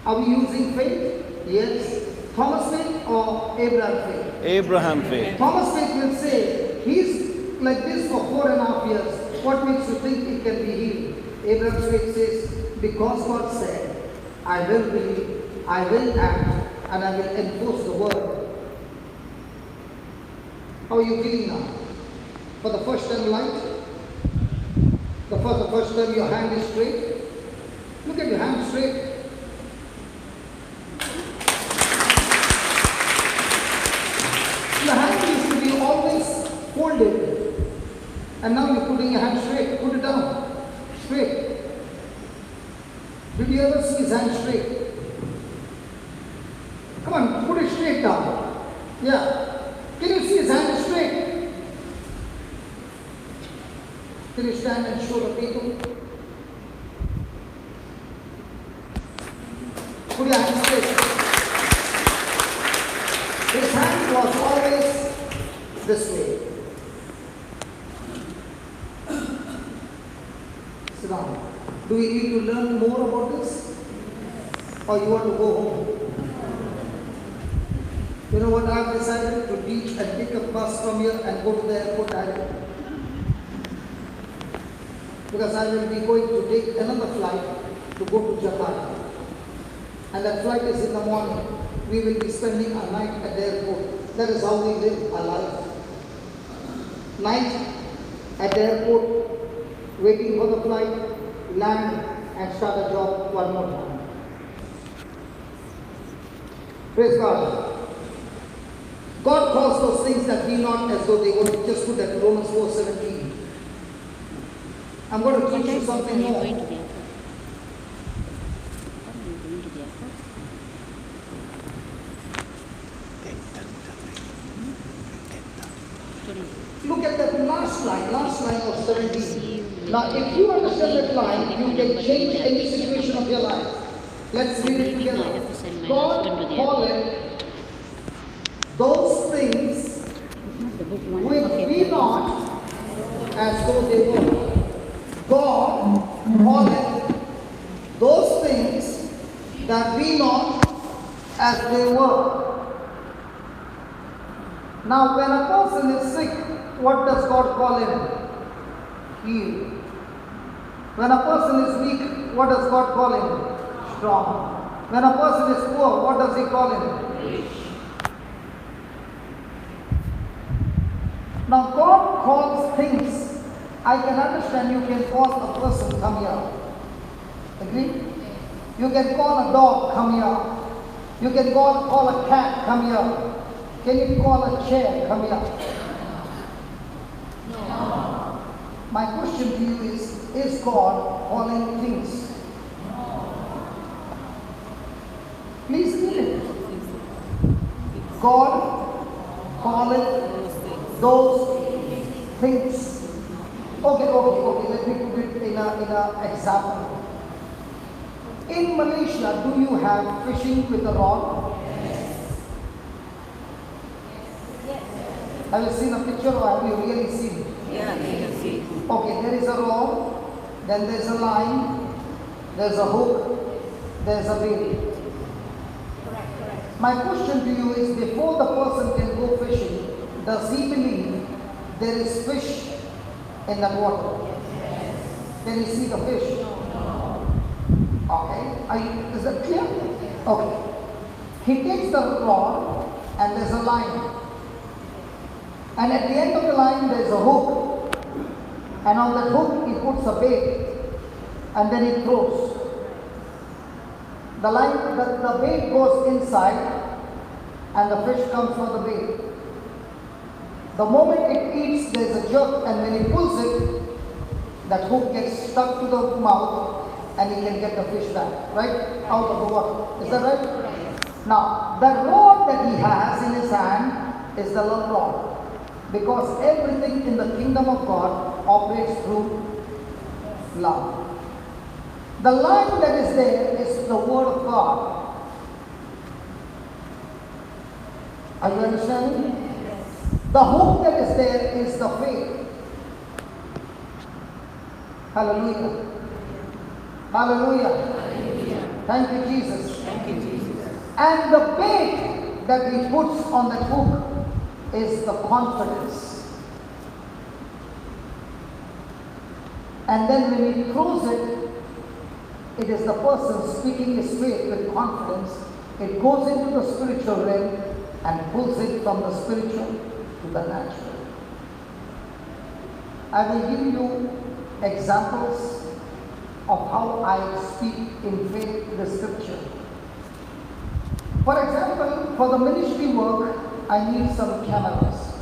Are we using faith? Yes. Thomas faith or Abraham faith? Abraham faith. Thomas faith will say, he's like this for 4.5 years. What makes you think it can be healed? Abraham's faith says, because God said, I will believe, I will act, and I will enforce the word. How are you feeling now? For the first time light? For the first time your hand is straight? Look at your hand straight. Your hand used to be always folded. And now you're putting your hand straight. Put it down. Straight. Did you ever see his hand straight? Come on, put it straight down. Yeah. Can you see his hand straight? Can you stand and show the people? Put your hand straight. His hand was always this way. Sit down. Do we need to learn more about this? Or you want to go home? You know what I've decided to teach and take a bus from here and go to the airport direct. Because I will be going to take another flight to go to Japan. And that flight is in the morning. We will be spending a night at the airport. That is how we live our life. Night at the airport, waiting for the flight, land and start a job one more time. Praise God. God calls those things that be not as though they were. Just put that Romans 4:17. I'm going to teach you something more. Look at that last line of 17. Now, if you understand that line, you can change any situation of your life. Let's read it together. God calleth those things which be not as though they were. God calleth those things that be not as they were. Now, when a person is sick, what does God call him? Healed. When a person is weak, what does God call him? Strong. When a person is poor, what does he call him? Rich. Now, God calls things. I can understand you can call a person, come here. Agree? You can call a dog, come here. You can call a cat, come here. Can you call a chair, come here? No. My question to you is God calling things? Please read it. God calleth those things. Okay, let me put it in an example. In Malaysia, do you have fishing with a rod? Have you seen a picture or have you really seen it? Yeah, I can see. Okay, there is a rod, then there's a line, there's a hook, there's a bait. Correct. My question to you is, before the person can go fishing, does he believe there is fish in that water? Can he see the fish? Okay, is that clear? Okay. He takes the rod and there's a line. And at the end of the line, there is a hook. And on that hook, he puts a bait. And then he throws. The bait goes inside. And the fish comes for the bait. The moment it eats, there is a jerk. And when he pulls it, that hook gets stuck to the mouth. And he can get the fish back. Right? Out of the water. Is that right? Now, the rod that he has in his hand is the love rod. Because everything in the kingdom of God operates through love. The line that is there is the word of God. Are you understanding? Yes. The hope that is there is the faith. Hallelujah. Hallelujah. Hallelujah. Thank you, Jesus. Thank you, Jesus. And the bait that he puts on that hook is the confidence. And then when he throws it, it is the person speaking his faith with confidence. It goes into the spiritual realm and pulls it from the spiritual to the natural. I will give you examples of how I speak in faith the scripture. For example, for the ministry work, I need some cameras.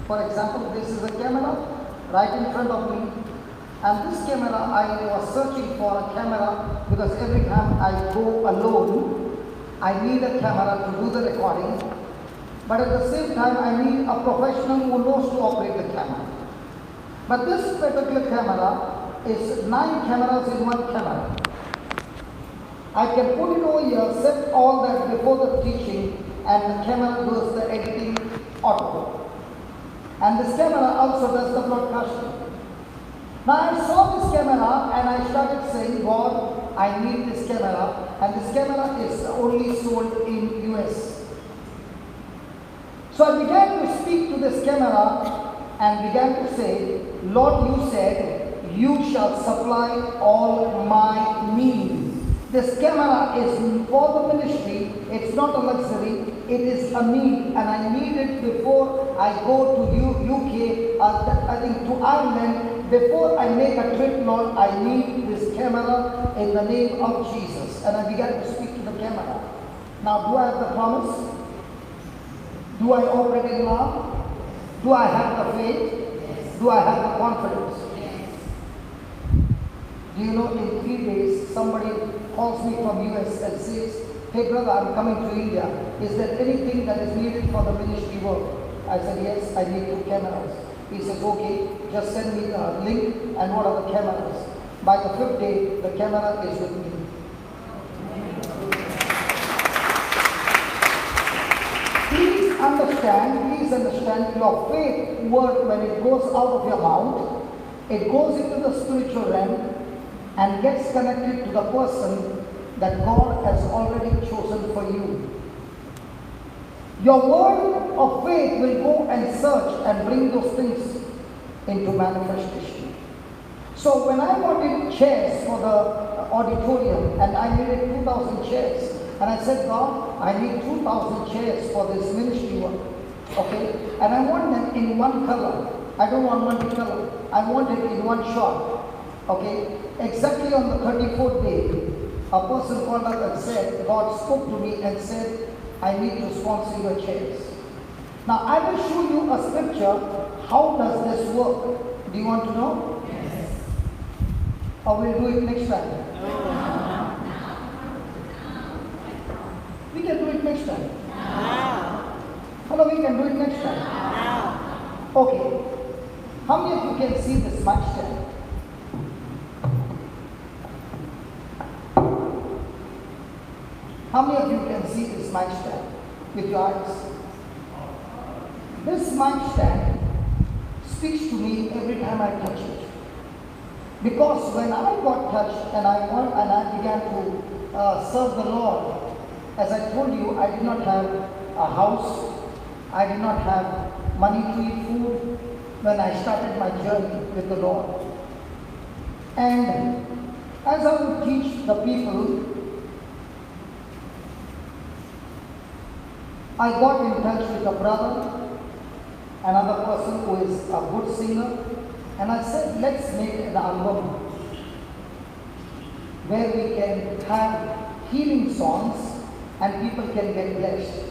For example, this is a camera right in front of me. And this camera, I was searching for a camera because every time I go alone, I need a camera to do the recording. But at the same time, I need a professional who knows to operate the camera. But this particular camera is 9 cameras in one camera. I can put it over here, set all that before the teaching, and the camera does the editing auto. And this camera also does the broadcasting. Now I saw this camera and I started saying, God, I need this camera, and this camera is only sold in US. So I began to speak to this camera and began to say, Lord, you said, you shall supply all my needs. This camera is for the ministry. It's not a luxury. It is a need, and I need it before I go to UK, I think to Ireland. Before I make a trip, Lord, I need this camera in the name of Jesus. And I began to speak to the camera. Now, do I have the promise? Do I operate in love? Do I have the faith? Yes. Do I have the confidence? Yes. Do you know, in 3 days, somebody calls me from US and says, hey brother, I'm coming to India. Is there anything that is needed for the ministry work? I said, yes, I need 2 cameras. He says, okay, just send me the link and what are the cameras. By the 5th day, the camera is with me. Please understand your faith word, when it goes out of your mouth, it goes into the spiritual realm and gets connected to the person that God has already chosen for you. Your word of faith will go and search and bring those things into manifestation. So when I wanted chairs for the auditorium, and I needed 2,000 chairs, and I said, God, I need 2,000 chairs for this ministry work. Okay? And I want them in one color. I don't want multicolor. I want it in one shot. Okay? Exactly on the 34th day, a person called up and said, God spoke to me and said, I need to sponsor your chairs. Now I will show you a scripture. How does this work? Do you want to know? Yes. Or we'll do it next time? We can do it next time. Hello, we can do it next time. Okay. How many of you can see this mic stand? How many of you can see this mic stand with your eyes? This mic stand speaks to me every time I touch it. Because when I got touched and I began to serve the Lord, as I told you, I did not have a house. I did not have money to eat food when I started my journey with the Lord. And as I would teach the people, I got in touch with a brother, another person who is a good singer, and I said, let's make an album where we can have healing songs and people can get blessed.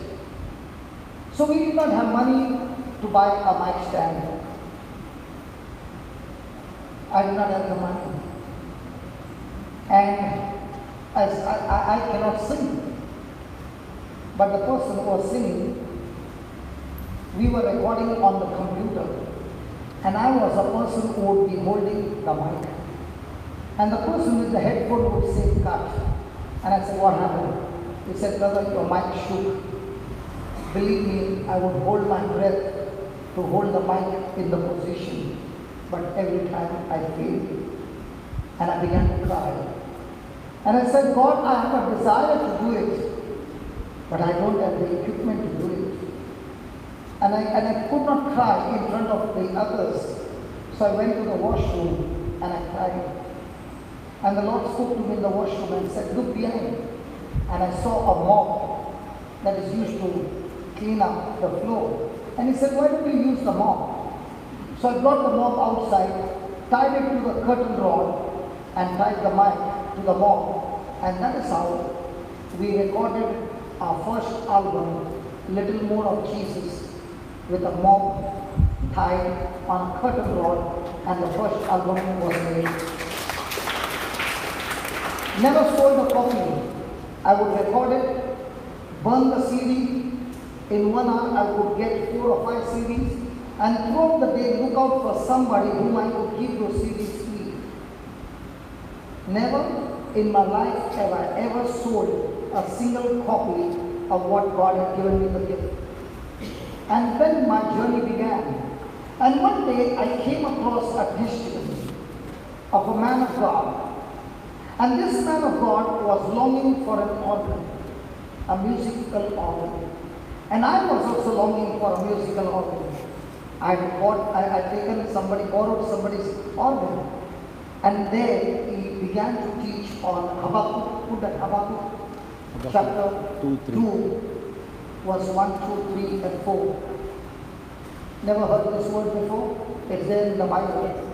So we did not have money to buy a mic stand. I did not have the money. And as I cannot sing. But the person who was singing, we were recording on the computer. And I was a person who would be holding the mic. And the person with the headphone would say, cut. And I said, what happened? He said, brother, your mic shook. Believe me, I would hold my breath to hold the mic in the position. But every time I failed. And I began to cry. And I said, God, I have a desire to do it. But I don't have the equipment to do it. And I could not cry in front of the others. So I went to the washroom and I cried. And the Lord spoke to me in the washroom and said, look behind. And I saw a mop that is used to clean up the floor. And he said, why don't you use the mop? So I brought the mop outside, tied it to the curtain rod, and tied the mic to the mop. And that is how we recorded our first album, Little More of Jesus, with a mop tied on a curtain rod, and the first album was made. Never sold a copy. I would record it, burn the CD. In 1 hour, I would get 4 or 5 CDs, and throughout the day, look out for somebody whom I could give those CDs free. Never in my life have I ever sold a single copy of what God had given me the gift. And then my journey began. And one day I came across a testimony of a man of God. And this man of God was longing for an organ, a musical organ. And I was also longing for a musical organ. I had taken somebody, borrowed somebody's organ. And there he began to teach on Habakkuk, put that Habakkuk, chapter 2, verse 1, 2, 3 and 4. Never heard this word before? It's there in the Bible.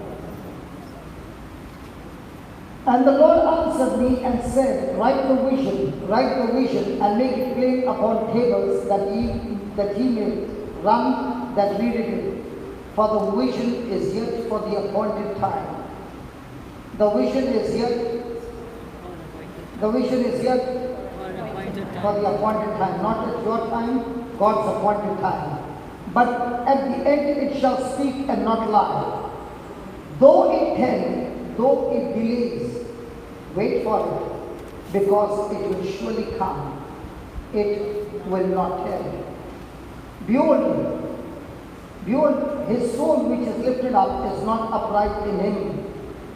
And the Lord answered me and said, write the vision, and make it plain upon tables, that ye may run that readeth it. For the vision is yet for the appointed time. The vision is yet for the appointed time. Not at your time, God's appointed time. But at the end it shall speak and not lie. Though it delays, wait for it, because it will surely come. It will not tarry. Behold, his soul which is lifted up is not upright in him,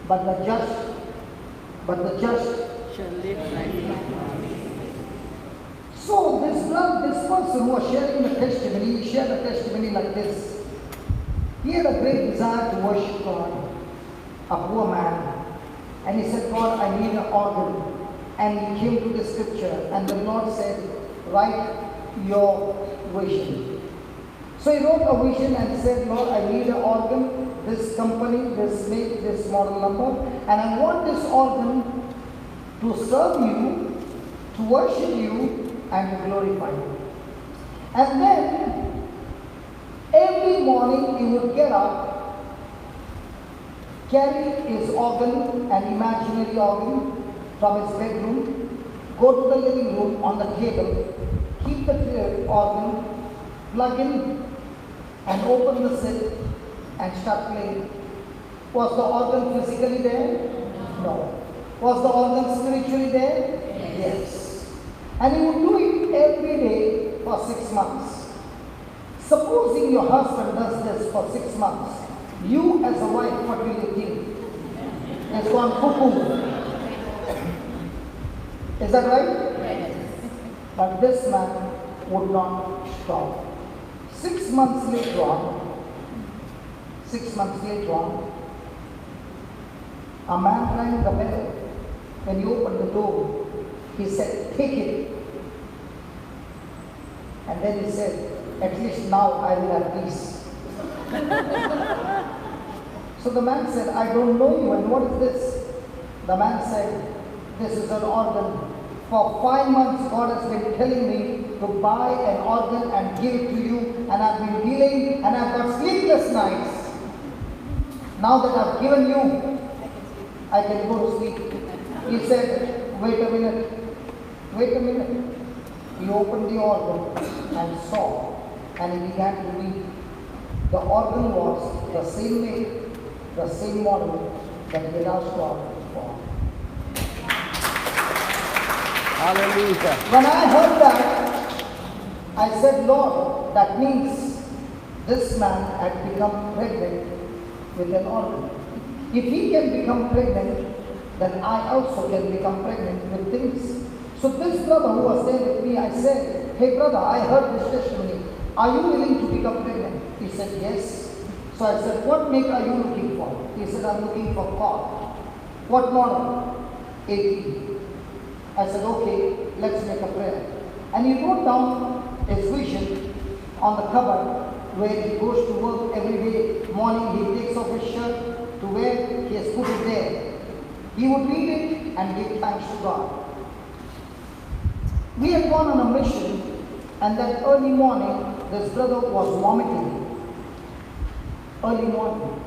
but the just shall live by faith. So this person who was sharing the testimony, he shared a testimony like this. He had a great desire to worship God, a poor man. And he said, God, I need an organ. And he came to the scripture, and the Lord said, write your vision. So he wrote a vision and said, Lord, I need an organ, this company, this make, this model number, and I want this organ to serve you, to worship you, and to glorify you. And then, every morning he would get up, carry his organ, an imaginary organ, from his bedroom, go to the living room on the table, keep the organ, plug in, and open the set and start playing. Was the organ physically there? No. Was the organ spiritually there? Yes. And he would do it every day for 6 months. Supposing your husband does this for 6 months, you as a wife, what will you think? Has gone cuckoo. Is that right? Yes. But this man would not stop. 6 months later on, a man rang the bell. When he opened the door, he said, take it. And then he said, at least now I will have peace. So the man said, I don't know you, and what is this? The man said, this is an organ. For 5 months God has been telling me to buy an organ and give it to you, and I've been delaying, and I've got sleepless nights. Now that I've given you, I can go to sleep. He said, wait a minute. He opened the organ and saw, and he began to read. The organ was the same make, the same model that he asked God for. Hallelujah. When I heard that, I said, Lord, that means this man had become pregnant with an organ. If he can become pregnant, then I also can become pregnant with things. So this brother who was there with me, I said, hey brother, I heard this testimony. Are you willing to become pregnant? He said, yes. So I said, what make are you looking for? He said, I'm looking for car. What model? 80. I said, okay, let's make a prayer. And he wrote down his vision on the cupboard where he goes to work every day. Morning he takes off his shirt to where he has put it there. He would read it and give thanks to God. We had gone on a mission, and that early morning, this brother was vomiting. Early morning.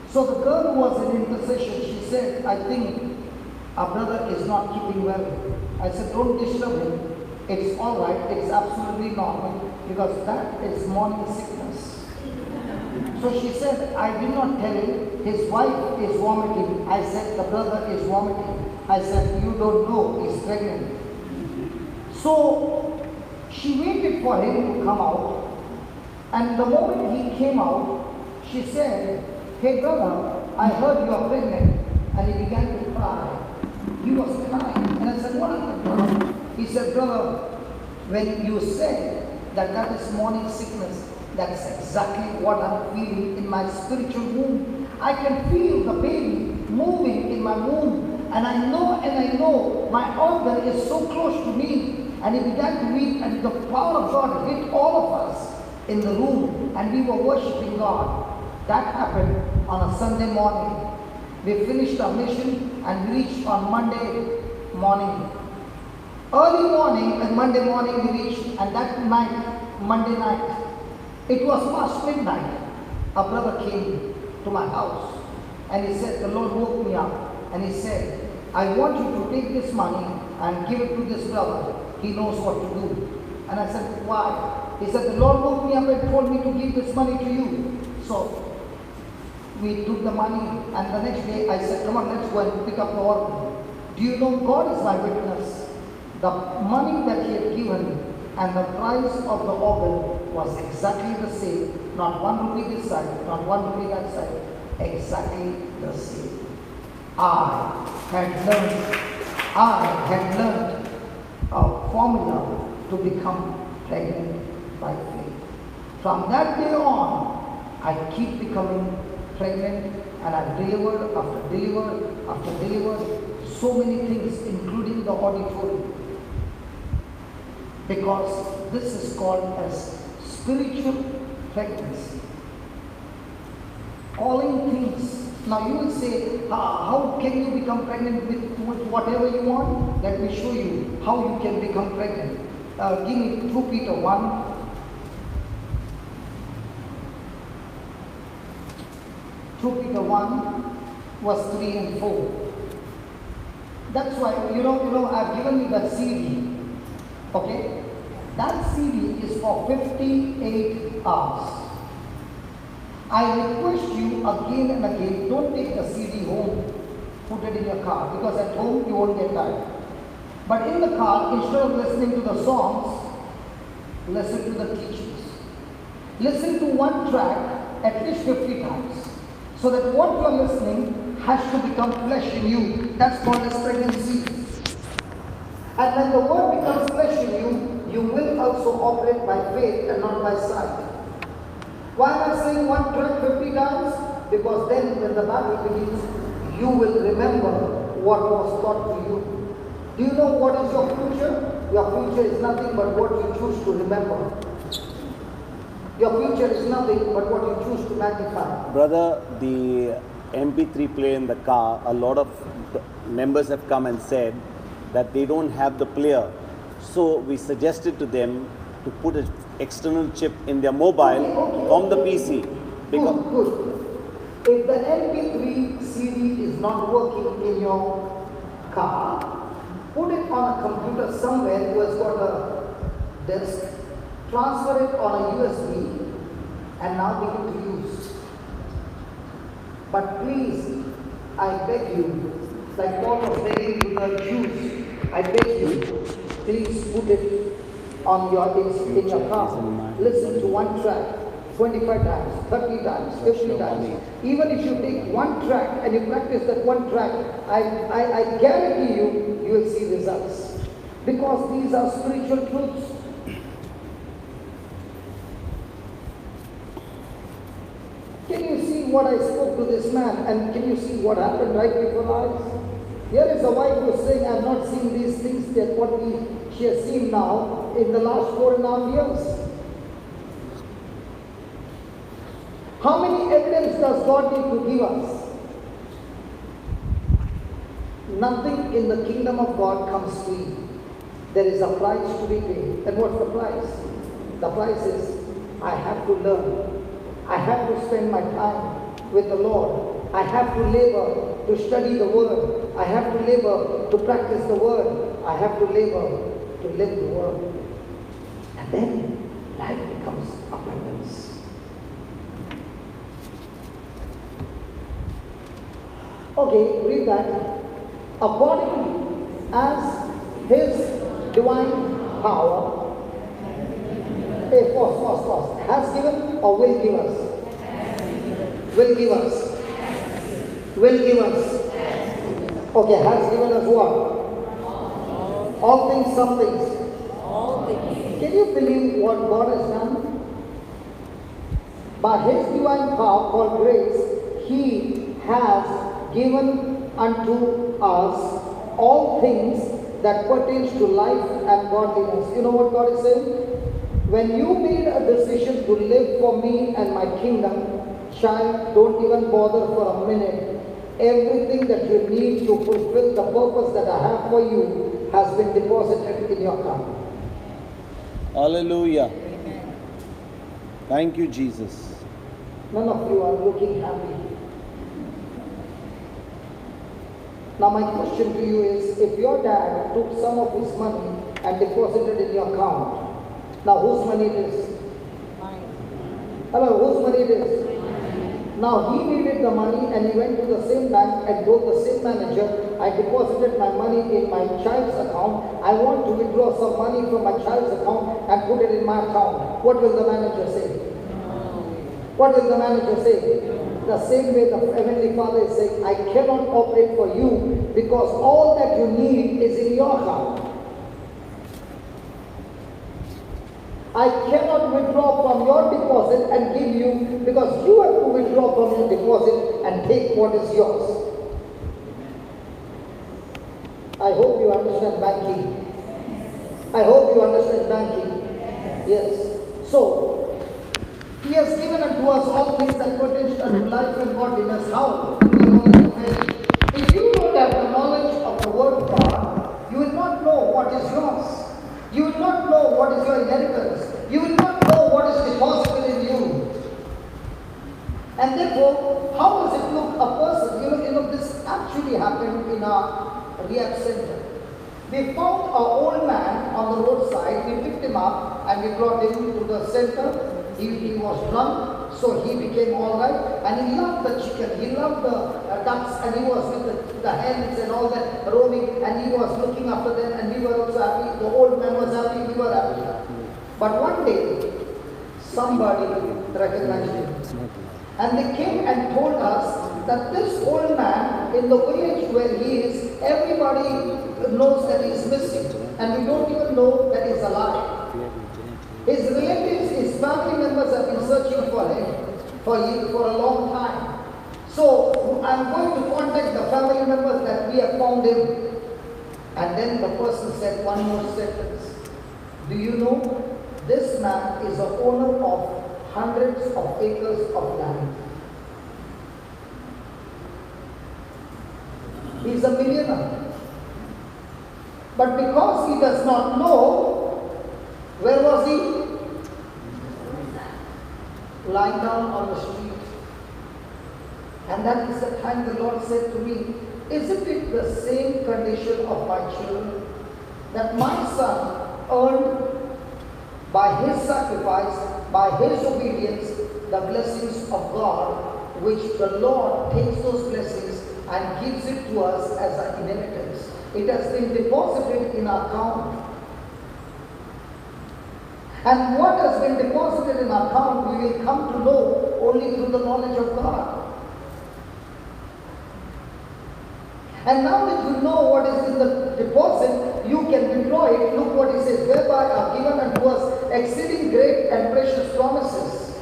So the girl who was in intercession, she said, I think our brother is not keeping well. I said, don't disturb him. It's all right. It's absolutely normal, because that is morning sickness. So she said, I did not tell him. His wife is vomiting. I said, the brother is vomiting. I said, you don't know, he's pregnant. So she waited for him to come out. And the moment he came out, she said, hey brother, I heard you are pregnant. And he began to cry. He was crying. And I said, what happened, brother? He said, brother, when you said that is morning sickness, that's exactly what I'm feeling in my spiritual womb. I can feel the baby moving in my womb. And I know my organ is so close to me. And he began to weep, and the power of God hit all of us in the room, and we were worshiping God. That happened on a Sunday morning. We finished our mission and we reached on Monday morning. Early morning and Monday morning we reached, and that night, Monday night, it was past midnight. A brother came to my house and he said, the Lord woke me up and he said, I want you to take this money and give it to this brother. He knows what to do. And I said, why? He said, the Lord woke me up and told me to give this money to you. So we took the money, and the next day I said, come on, let's go and pick up the organ. Do you know, God is my witness. The money that he had given and the price of the organ was exactly the same. Not 1 rupee this side, not 1 rupee that side. Exactly the same. I had learned a formula to become pregnant by faith. From that day on, I keep becoming pregnant, and I've delivered after delivered after delivered so many things, including the auditorium. Because this is called as spiritual pregnancy. Calling things. Now you will say, how can you become pregnant with whatever you want? Let me show you how you can become pregnant. Give me 2 Peter 1. 2 Peter 1, verse 3 and 4. That's why, I've given you that CD. Okay? That CD is for 58 hours. I request you again and again, don't take the CD home, put it in your car, because at home you won't get tired. But in the car, instead of listening to the songs, listen to the teachings. Listen to one track at least 50 times, so that what you are listening has to become flesh in you. That's called as pregnancy. And when the word becomes flesh in you, you will also operate by faith and not by sight. Why am I saying one track 50 times? Because then when the battle begins, you will remember what was taught to you. Do you know what is your future? Your future is nothing but what you choose to remember. Your future is nothing but what you choose to magnify. Brother, the MP3 player in the car, a lot of members have come and said that they don't have the player. So we suggested to them to put an external chip in their mobile from the PC. Because good. If the MP3 CD is not working in your car, put it on a computer somewhere who has got a desk, transfer it on a USB, and now begin to use. But please, I beg you, like Paul was begging to the Jews, I beg you, please put it on in your car. Listen to one track 25 times, 30 times, 50 times. Even if you take one track and you practice that one track, I guarantee you will see results. Because these are spiritual truths. Can you see what I spoke to this man, and can you see what happened right before our eyes? Here is a wife who is saying, I have not seen these things yet, what she has seen now in the last 4.5 years. How many evidence does God need to give us? Nothing in the kingdom of God comes free. There is a price to be paid. And what's the price? The price is, I have to learn. I have to spend my time with the Lord. I have to labor to study the Word. I have to labor to practice the Word. I have to labor to live the Word. And then life becomes abundance. Okay, read that. According as His divine power, pause. Has given or will give us? Will give us. Will give us. Okay, has given us what? All things, some things. All things. Can you believe what God has done? By His divine power or grace, He has given unto us all things that pertains to life and godliness. You know what God is saying? When you made a decision to live for me and my kingdom, child, don't even bother for a minute. Everything that you need to fulfill the purpose that I have for you has been deposited in your account. Hallelujah. Thank you, Jesus. None of you are looking happy. Now my question to you is, if your dad took some of his money and deposited in your account, now whose money it is? Hello, whose money it is? Now he needed the money and he went to the same bank and told the same manager, I deposited my money in my child's account. I want to withdraw some money from my child's account and put it in my account. What will the manager say? What will the manager say? The same way the Heavenly Father is saying, I cannot operate for you because all that you need is in your account. I cannot withdraw from your deposit and give you because you have to withdraw from your deposit and take what is yours. I hope you understand banking. I hope you understand banking. Yes. So, He has given unto us all things that pertain to life and godliness. How? Through the knowledge of Him. If you don't have the knowledge of the Word of God, you will not know what is yours. You will not know what is your inheritance. You will not know what is deposited in you. And therefore, how does it look a person? You know, this actually happened in our rehab center. We found our old man on the roadside. We picked him up and we brought him to the center. He was drunk, so he became all right, and he loved the chicken, he loved the ducks, and he was with the hens and all that roaming, and he was looking after them, and we were also happy. The old man was happy, we were happy. But one day, somebody recognized him, and they came and told us that this old man, in the village where he is, everybody knows that he is missing, and we don't even know that he is alive. His relatives, his family members have been searching for him for a long time. So I'm going to contact the family members that we have found him. And then the person said one more sentence. Do you know, this man is the owner of hundreds of acres of land. He's a millionaire. But because he does not know, where was he? Lying down on the street. And that is the time the Lord said to me, isn't it the same condition of my children? That my son earned by his sacrifice, by his obedience, the blessings of God, which the Lord takes those blessings and gives it to us as an inheritance. It has been deposited in our account. And what has been deposited in our account, we will come to know only through the knowledge of God. And now that you know what is in the deposit, you can withdraw it. Look what he says, whereby are given unto us exceeding great and precious promises.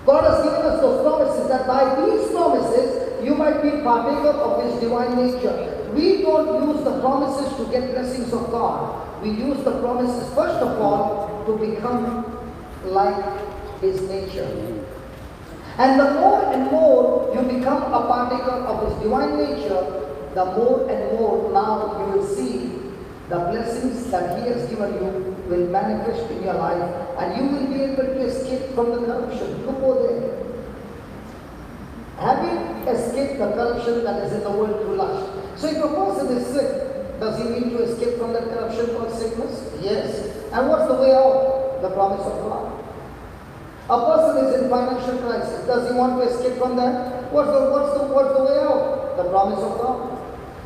God has given us those promises, that by these promises, you might be partaker of His divine nature. We don't use the promises to get blessings of God. We use the promises, first of all, to become like His nature. And the more and more you become a partaker of His divine nature, the more and more now you will see the blessings that He has given you will manifest in your life, and you will be able to escape from the corruption. Look over there. Having escaped the corruption that is in the world through lust. So if a person is sick, does he need to escape from that corruption called sickness? Yes. And what's the way out? The promise of God. A person is in financial crisis. Does he want to escape from that? What's the way out? The promise of God.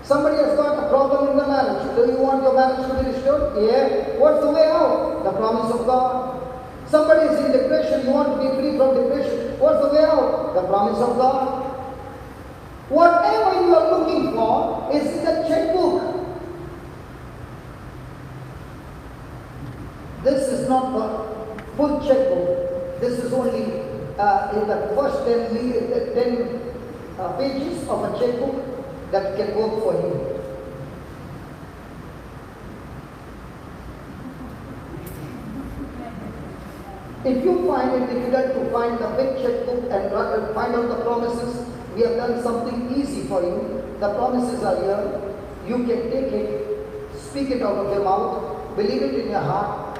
Somebody has got a problem in the marriage. Do you want your marriage to be restored? Yeah. What's the way out? The promise of God. Somebody is in depression. You want to be free from depression. What's the way out? The promise of God. Whatever you are looking for is in the checkbook. This is not the full checkbook. This is only in the first 10 pages of a checkbook that can work for you. If you find it difficult to find the big checkbook and find out the promises, we have done something easy for you. The promises are here. You can take it, speak it out of your mouth, believe it in your heart,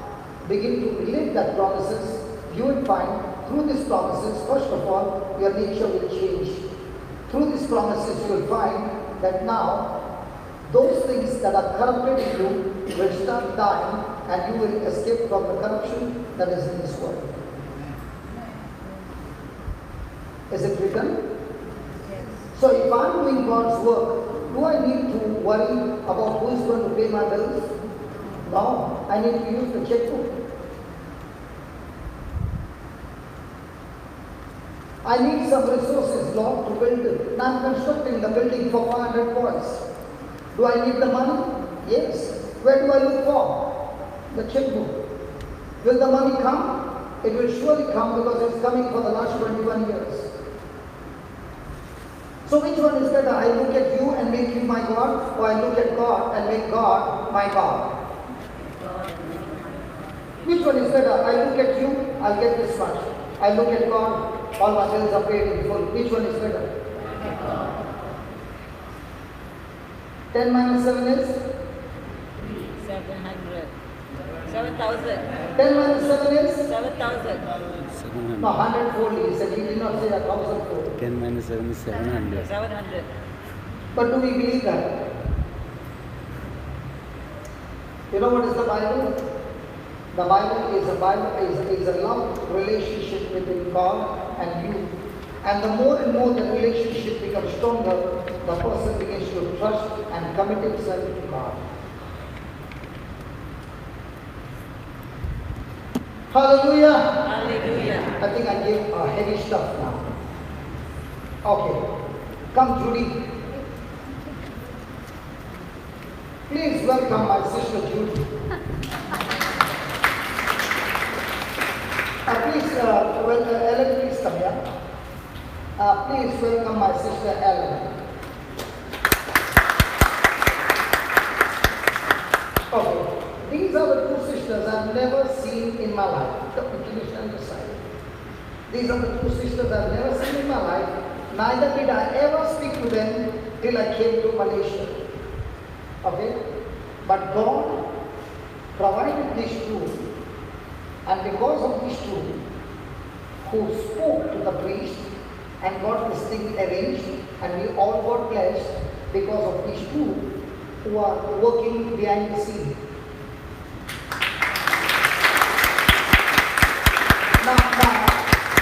begin to live that promises. You will find through these promises, first of all, your nature will change. Through these promises, you will find that now those things that are corrupted in you will start dying and you will escape from the corruption that is in this world. Is it written? So if I'm doing God's work, do I need to worry about who is going to pay my bills? No, I need to use the checkbook. I need some resources, Lord, to build it. Now I'm constructing the building for 500 boys. Do I need the money? Yes. Where do I look for? The checkbook. Will the money come? It will surely come because it's coming for the last 21 years. So which one is better? I look at you and make you my God, or I look at God and make God my God? Which one is better? I look at you, I'll get this much. I look at God, all my bills are paid in full. Which one is better? 10 minus 7 is? 700. 7,000. 10 minus 7 is? 7,000. No, 100 he said. He did not say 1,000. 10 minus 7 is 700. 700. But do we believe that? You know what is the Bible? The Bible is a love relationship between God and you. And the more and more the relationship becomes stronger, the person begins to trust and commit himself to God. Hallelujah! Hallelujah. I think I gave heavy stuff now. Okay. Come, Judy. Please welcome my sister Judy. Ellen, please come here. Please welcome my sister Ellen. Okay. These are the two sisters I've never seen in my life. Can you stand aside? These are the two sisters I've never seen in my life. Neither did I ever speak to them till I came to Malaysia. Okay? But God provided these two. And because of these two, who spoke to the priest and got this thing arranged, and we all got blessed because of these two who are working behind the scene. Now,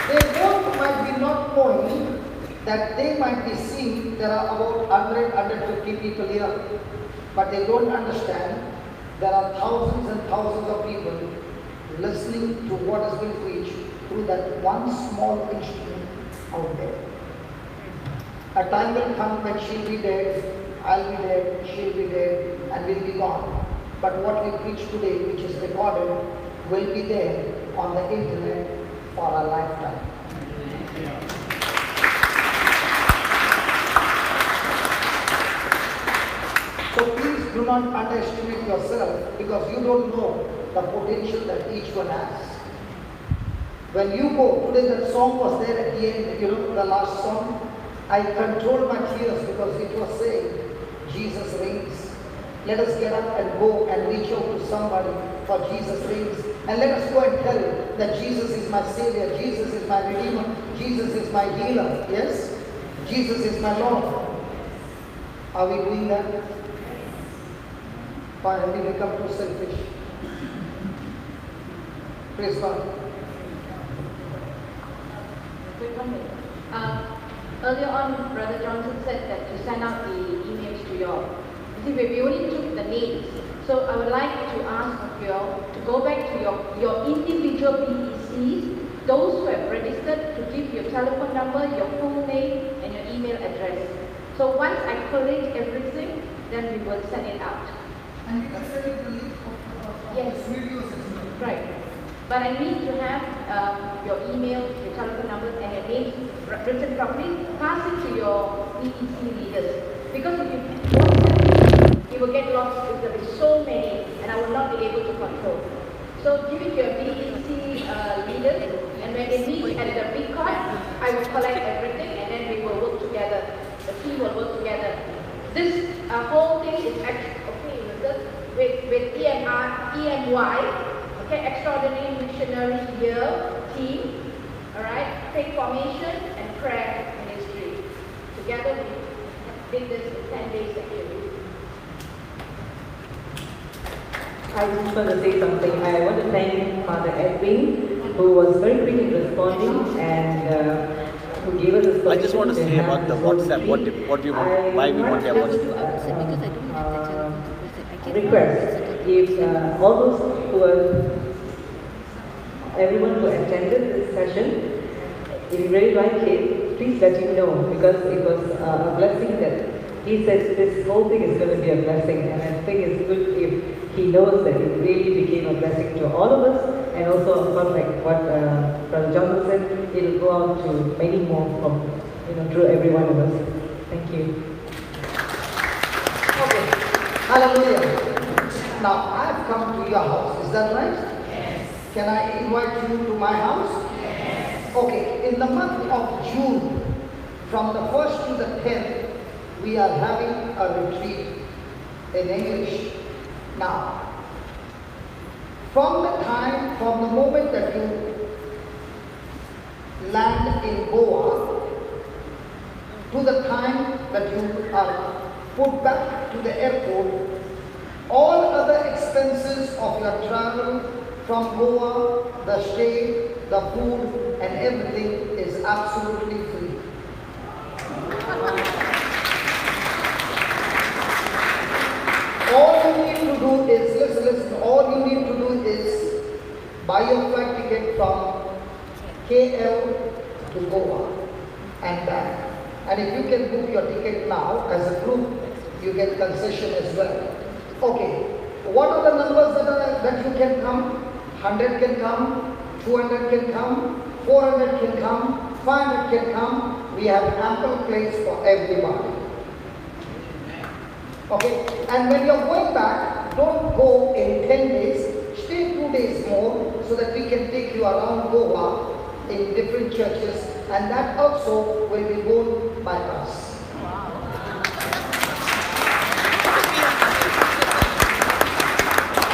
they both might be not knowing that they might be seeing there are about 150 people here, but they don't understand there are thousands and thousands of people listening to what has been preached through that one small instrument out there. A time will come when she'll be dead, I'll be dead, she'll be dead, and we'll be gone. But what we preach today, which is recorded, will be there on the internet for a lifetime. So please do not underestimate yourself, because you don't know the potential that each one has. When you go, today that song was there at the end, you know, the last song, I controlled my tears because it was saying, Jesus reigns. Let us get up and go and reach out to somebody for Jesus reigns. And let us go and tell that Jesus is my Savior, Jesus is my Redeemer, Jesus is my healer, yes? Jesus is my Lord. Are we doing that? Or have we become too selfish? Praise God. Earlier on, Brother Johnson said that to send out the emails to you all. You see, we only took the names. So I would like to ask you all to go back to your individual PECs, those who have registered, to give your telephone number, your full name, and your email address. So once I collate everything, then we will send it out. And you can send it the link of Yes. videos as well. Right. But I need to have your email, your telephone number, and your name written properly. Pass it to your PEC leaders. Because if you WhatsApp, you will get lost because there is so many, and I will not be able to control. So give it to your BEC leaders, and when they meet at the big court, I will collect everything, and then we will work together. The team will work together. This whole thing is with EMY, okay, Extraordinary Missionary Year team, all right, faith formation and prayer ministry. Together we did this in 10 days actually. I just want to say something. I want to thank Father Edwin, who was very quick in responding and who gave us this. I just want to say about the WhatsApp. What do you want? Why we want their WhatsApp? Request if all those who were, everyone who attended this session, if you really like it, please let him know, because it was a blessing that he said this whole thing is going to be a blessing, and I think it's good if he knows that it really became a blessing to all of us, and also of course like what Brother Johnson said, it will go out to many more from, through every one of us. Thank you. Okay. Hallelujah. Now I have come to your house, is that right? Yes. Can I invite you to my house? Yes. Okay, in the month of June, from the 1st to the 10th, we are having a retreat in English. Now, from the moment that you land in Goa, to the time that you are put back to the airport, all other expenses of your travel from Goa, the stay, the food and everything is absolutely free. All you need to do is, listen, all you need to do is buy your flight ticket from KL to Goa and back. And if you can book your ticket now as a group, you get concession as well. Okay, what are the numbers that you can come? 100 can come, 200 can come, 400 can come, 500 can come. We have ample place for everybody. Okay, and when you're going back, don't go in 10 days, stay 2 days more so that we can take you around Goa in different churches, and that also will be borne by us.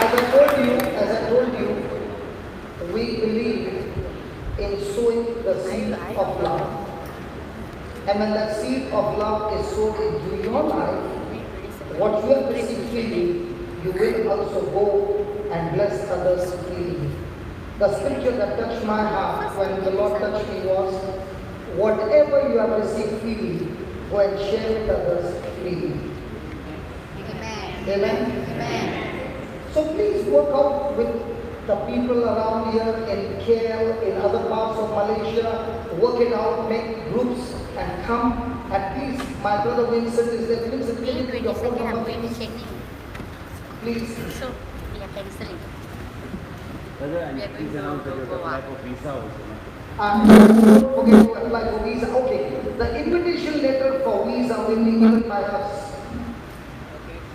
As I told you, we believe in sowing the seed of love. And when that seed of love is sown into your life, what you have received freely, you will also go and bless others freely. The scripture that touched my heart when the Lord touched me was, whatever you have received freely, go and share with others freely. Amen. Amen? Amen. So please work out with the people around here in KL, in other parts of Malaysia, work it out, make groups and come. And please, my brother Vincent is there. Vincent, can you give your phone number, please? Please. So, we are cancelling. Brother, and please announce that you have applied for visa also. Don't forget to apply for visa. Okay, the invitation letter for visa will be given by us.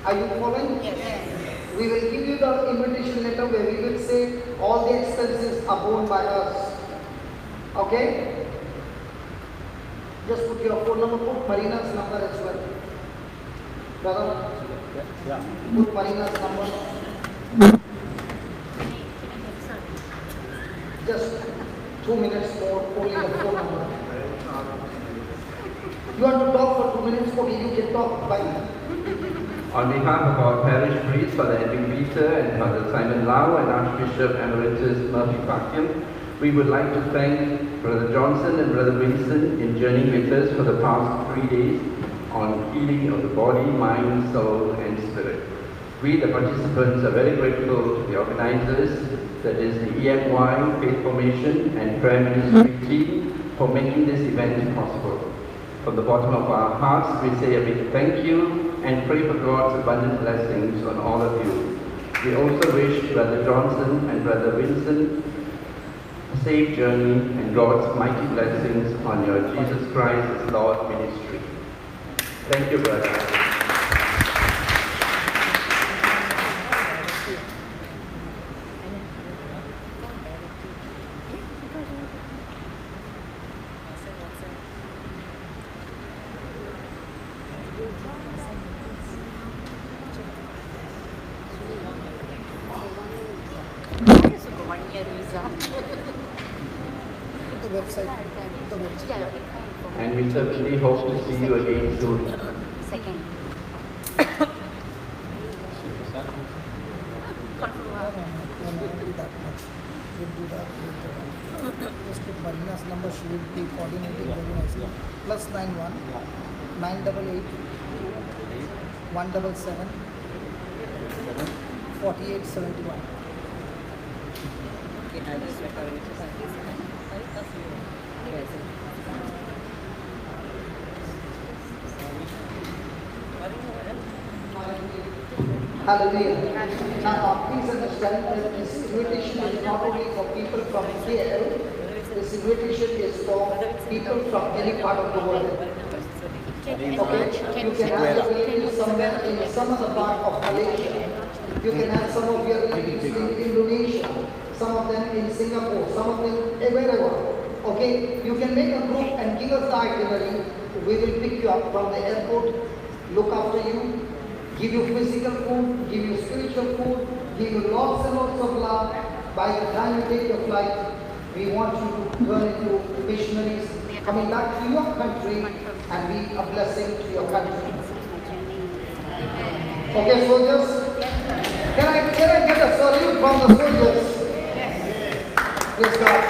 Are you following? Yes. We will give you the invitation letter where we will say all the expenses are borne by us. Okay? Just put your phone number, put Marina's number as well. Brother, Yeah. put Marina's number. Just 2 minutes more, only the phone number. You want to talk for 2 minutes? Okay, you can talk. Bye. On behalf of our parish priest, Father Edwin Peter and Father Simon Lau and Archbishop Emeritus Murphy Pakyam, we would like to thank Brother Johnson and Brother Vincent in journeying with us for the past 3 days on healing of the body, mind, soul and spirit. We, the participants, are very grateful to the organizers, that is the EMY, Faith Formation and Prayer Ministry team, for making this event possible. From the bottom of our hearts, we say a big thank you and pray for God's abundant blessings on all of you. We also wish Brother Johnson and Brother Vincent a safe journey and God's mighty blessings on your Jesus Christ as Lord ministry. Thank you, brother. The website. The website. And we certainly hope to see you again soon. Second. We'll do that much. We'll do that later on. Just put Marina's number, she will be coordinating very nicely. Plus 91 988 177 4871. Hallelujah. Now, please understand that this invitation is not only for people from KL, this invitation is for people from any part of the world. Okay? You can have your relatives somewhere in some other part of Malaysia. You can have some of your relatives in Indonesia, some of them in Singapore, some of them wherever. Okay? You can make a group and give us the itinerary. We will pick you up from the airport, look after you, give you physical food, give you spiritual food, give you lots and lots of love. By the time you take your flight, we want you to turn into missionaries, coming back to your country and be a blessing to your country. Okay, soldiers? Can I get a salute from the soldiers? Praise God.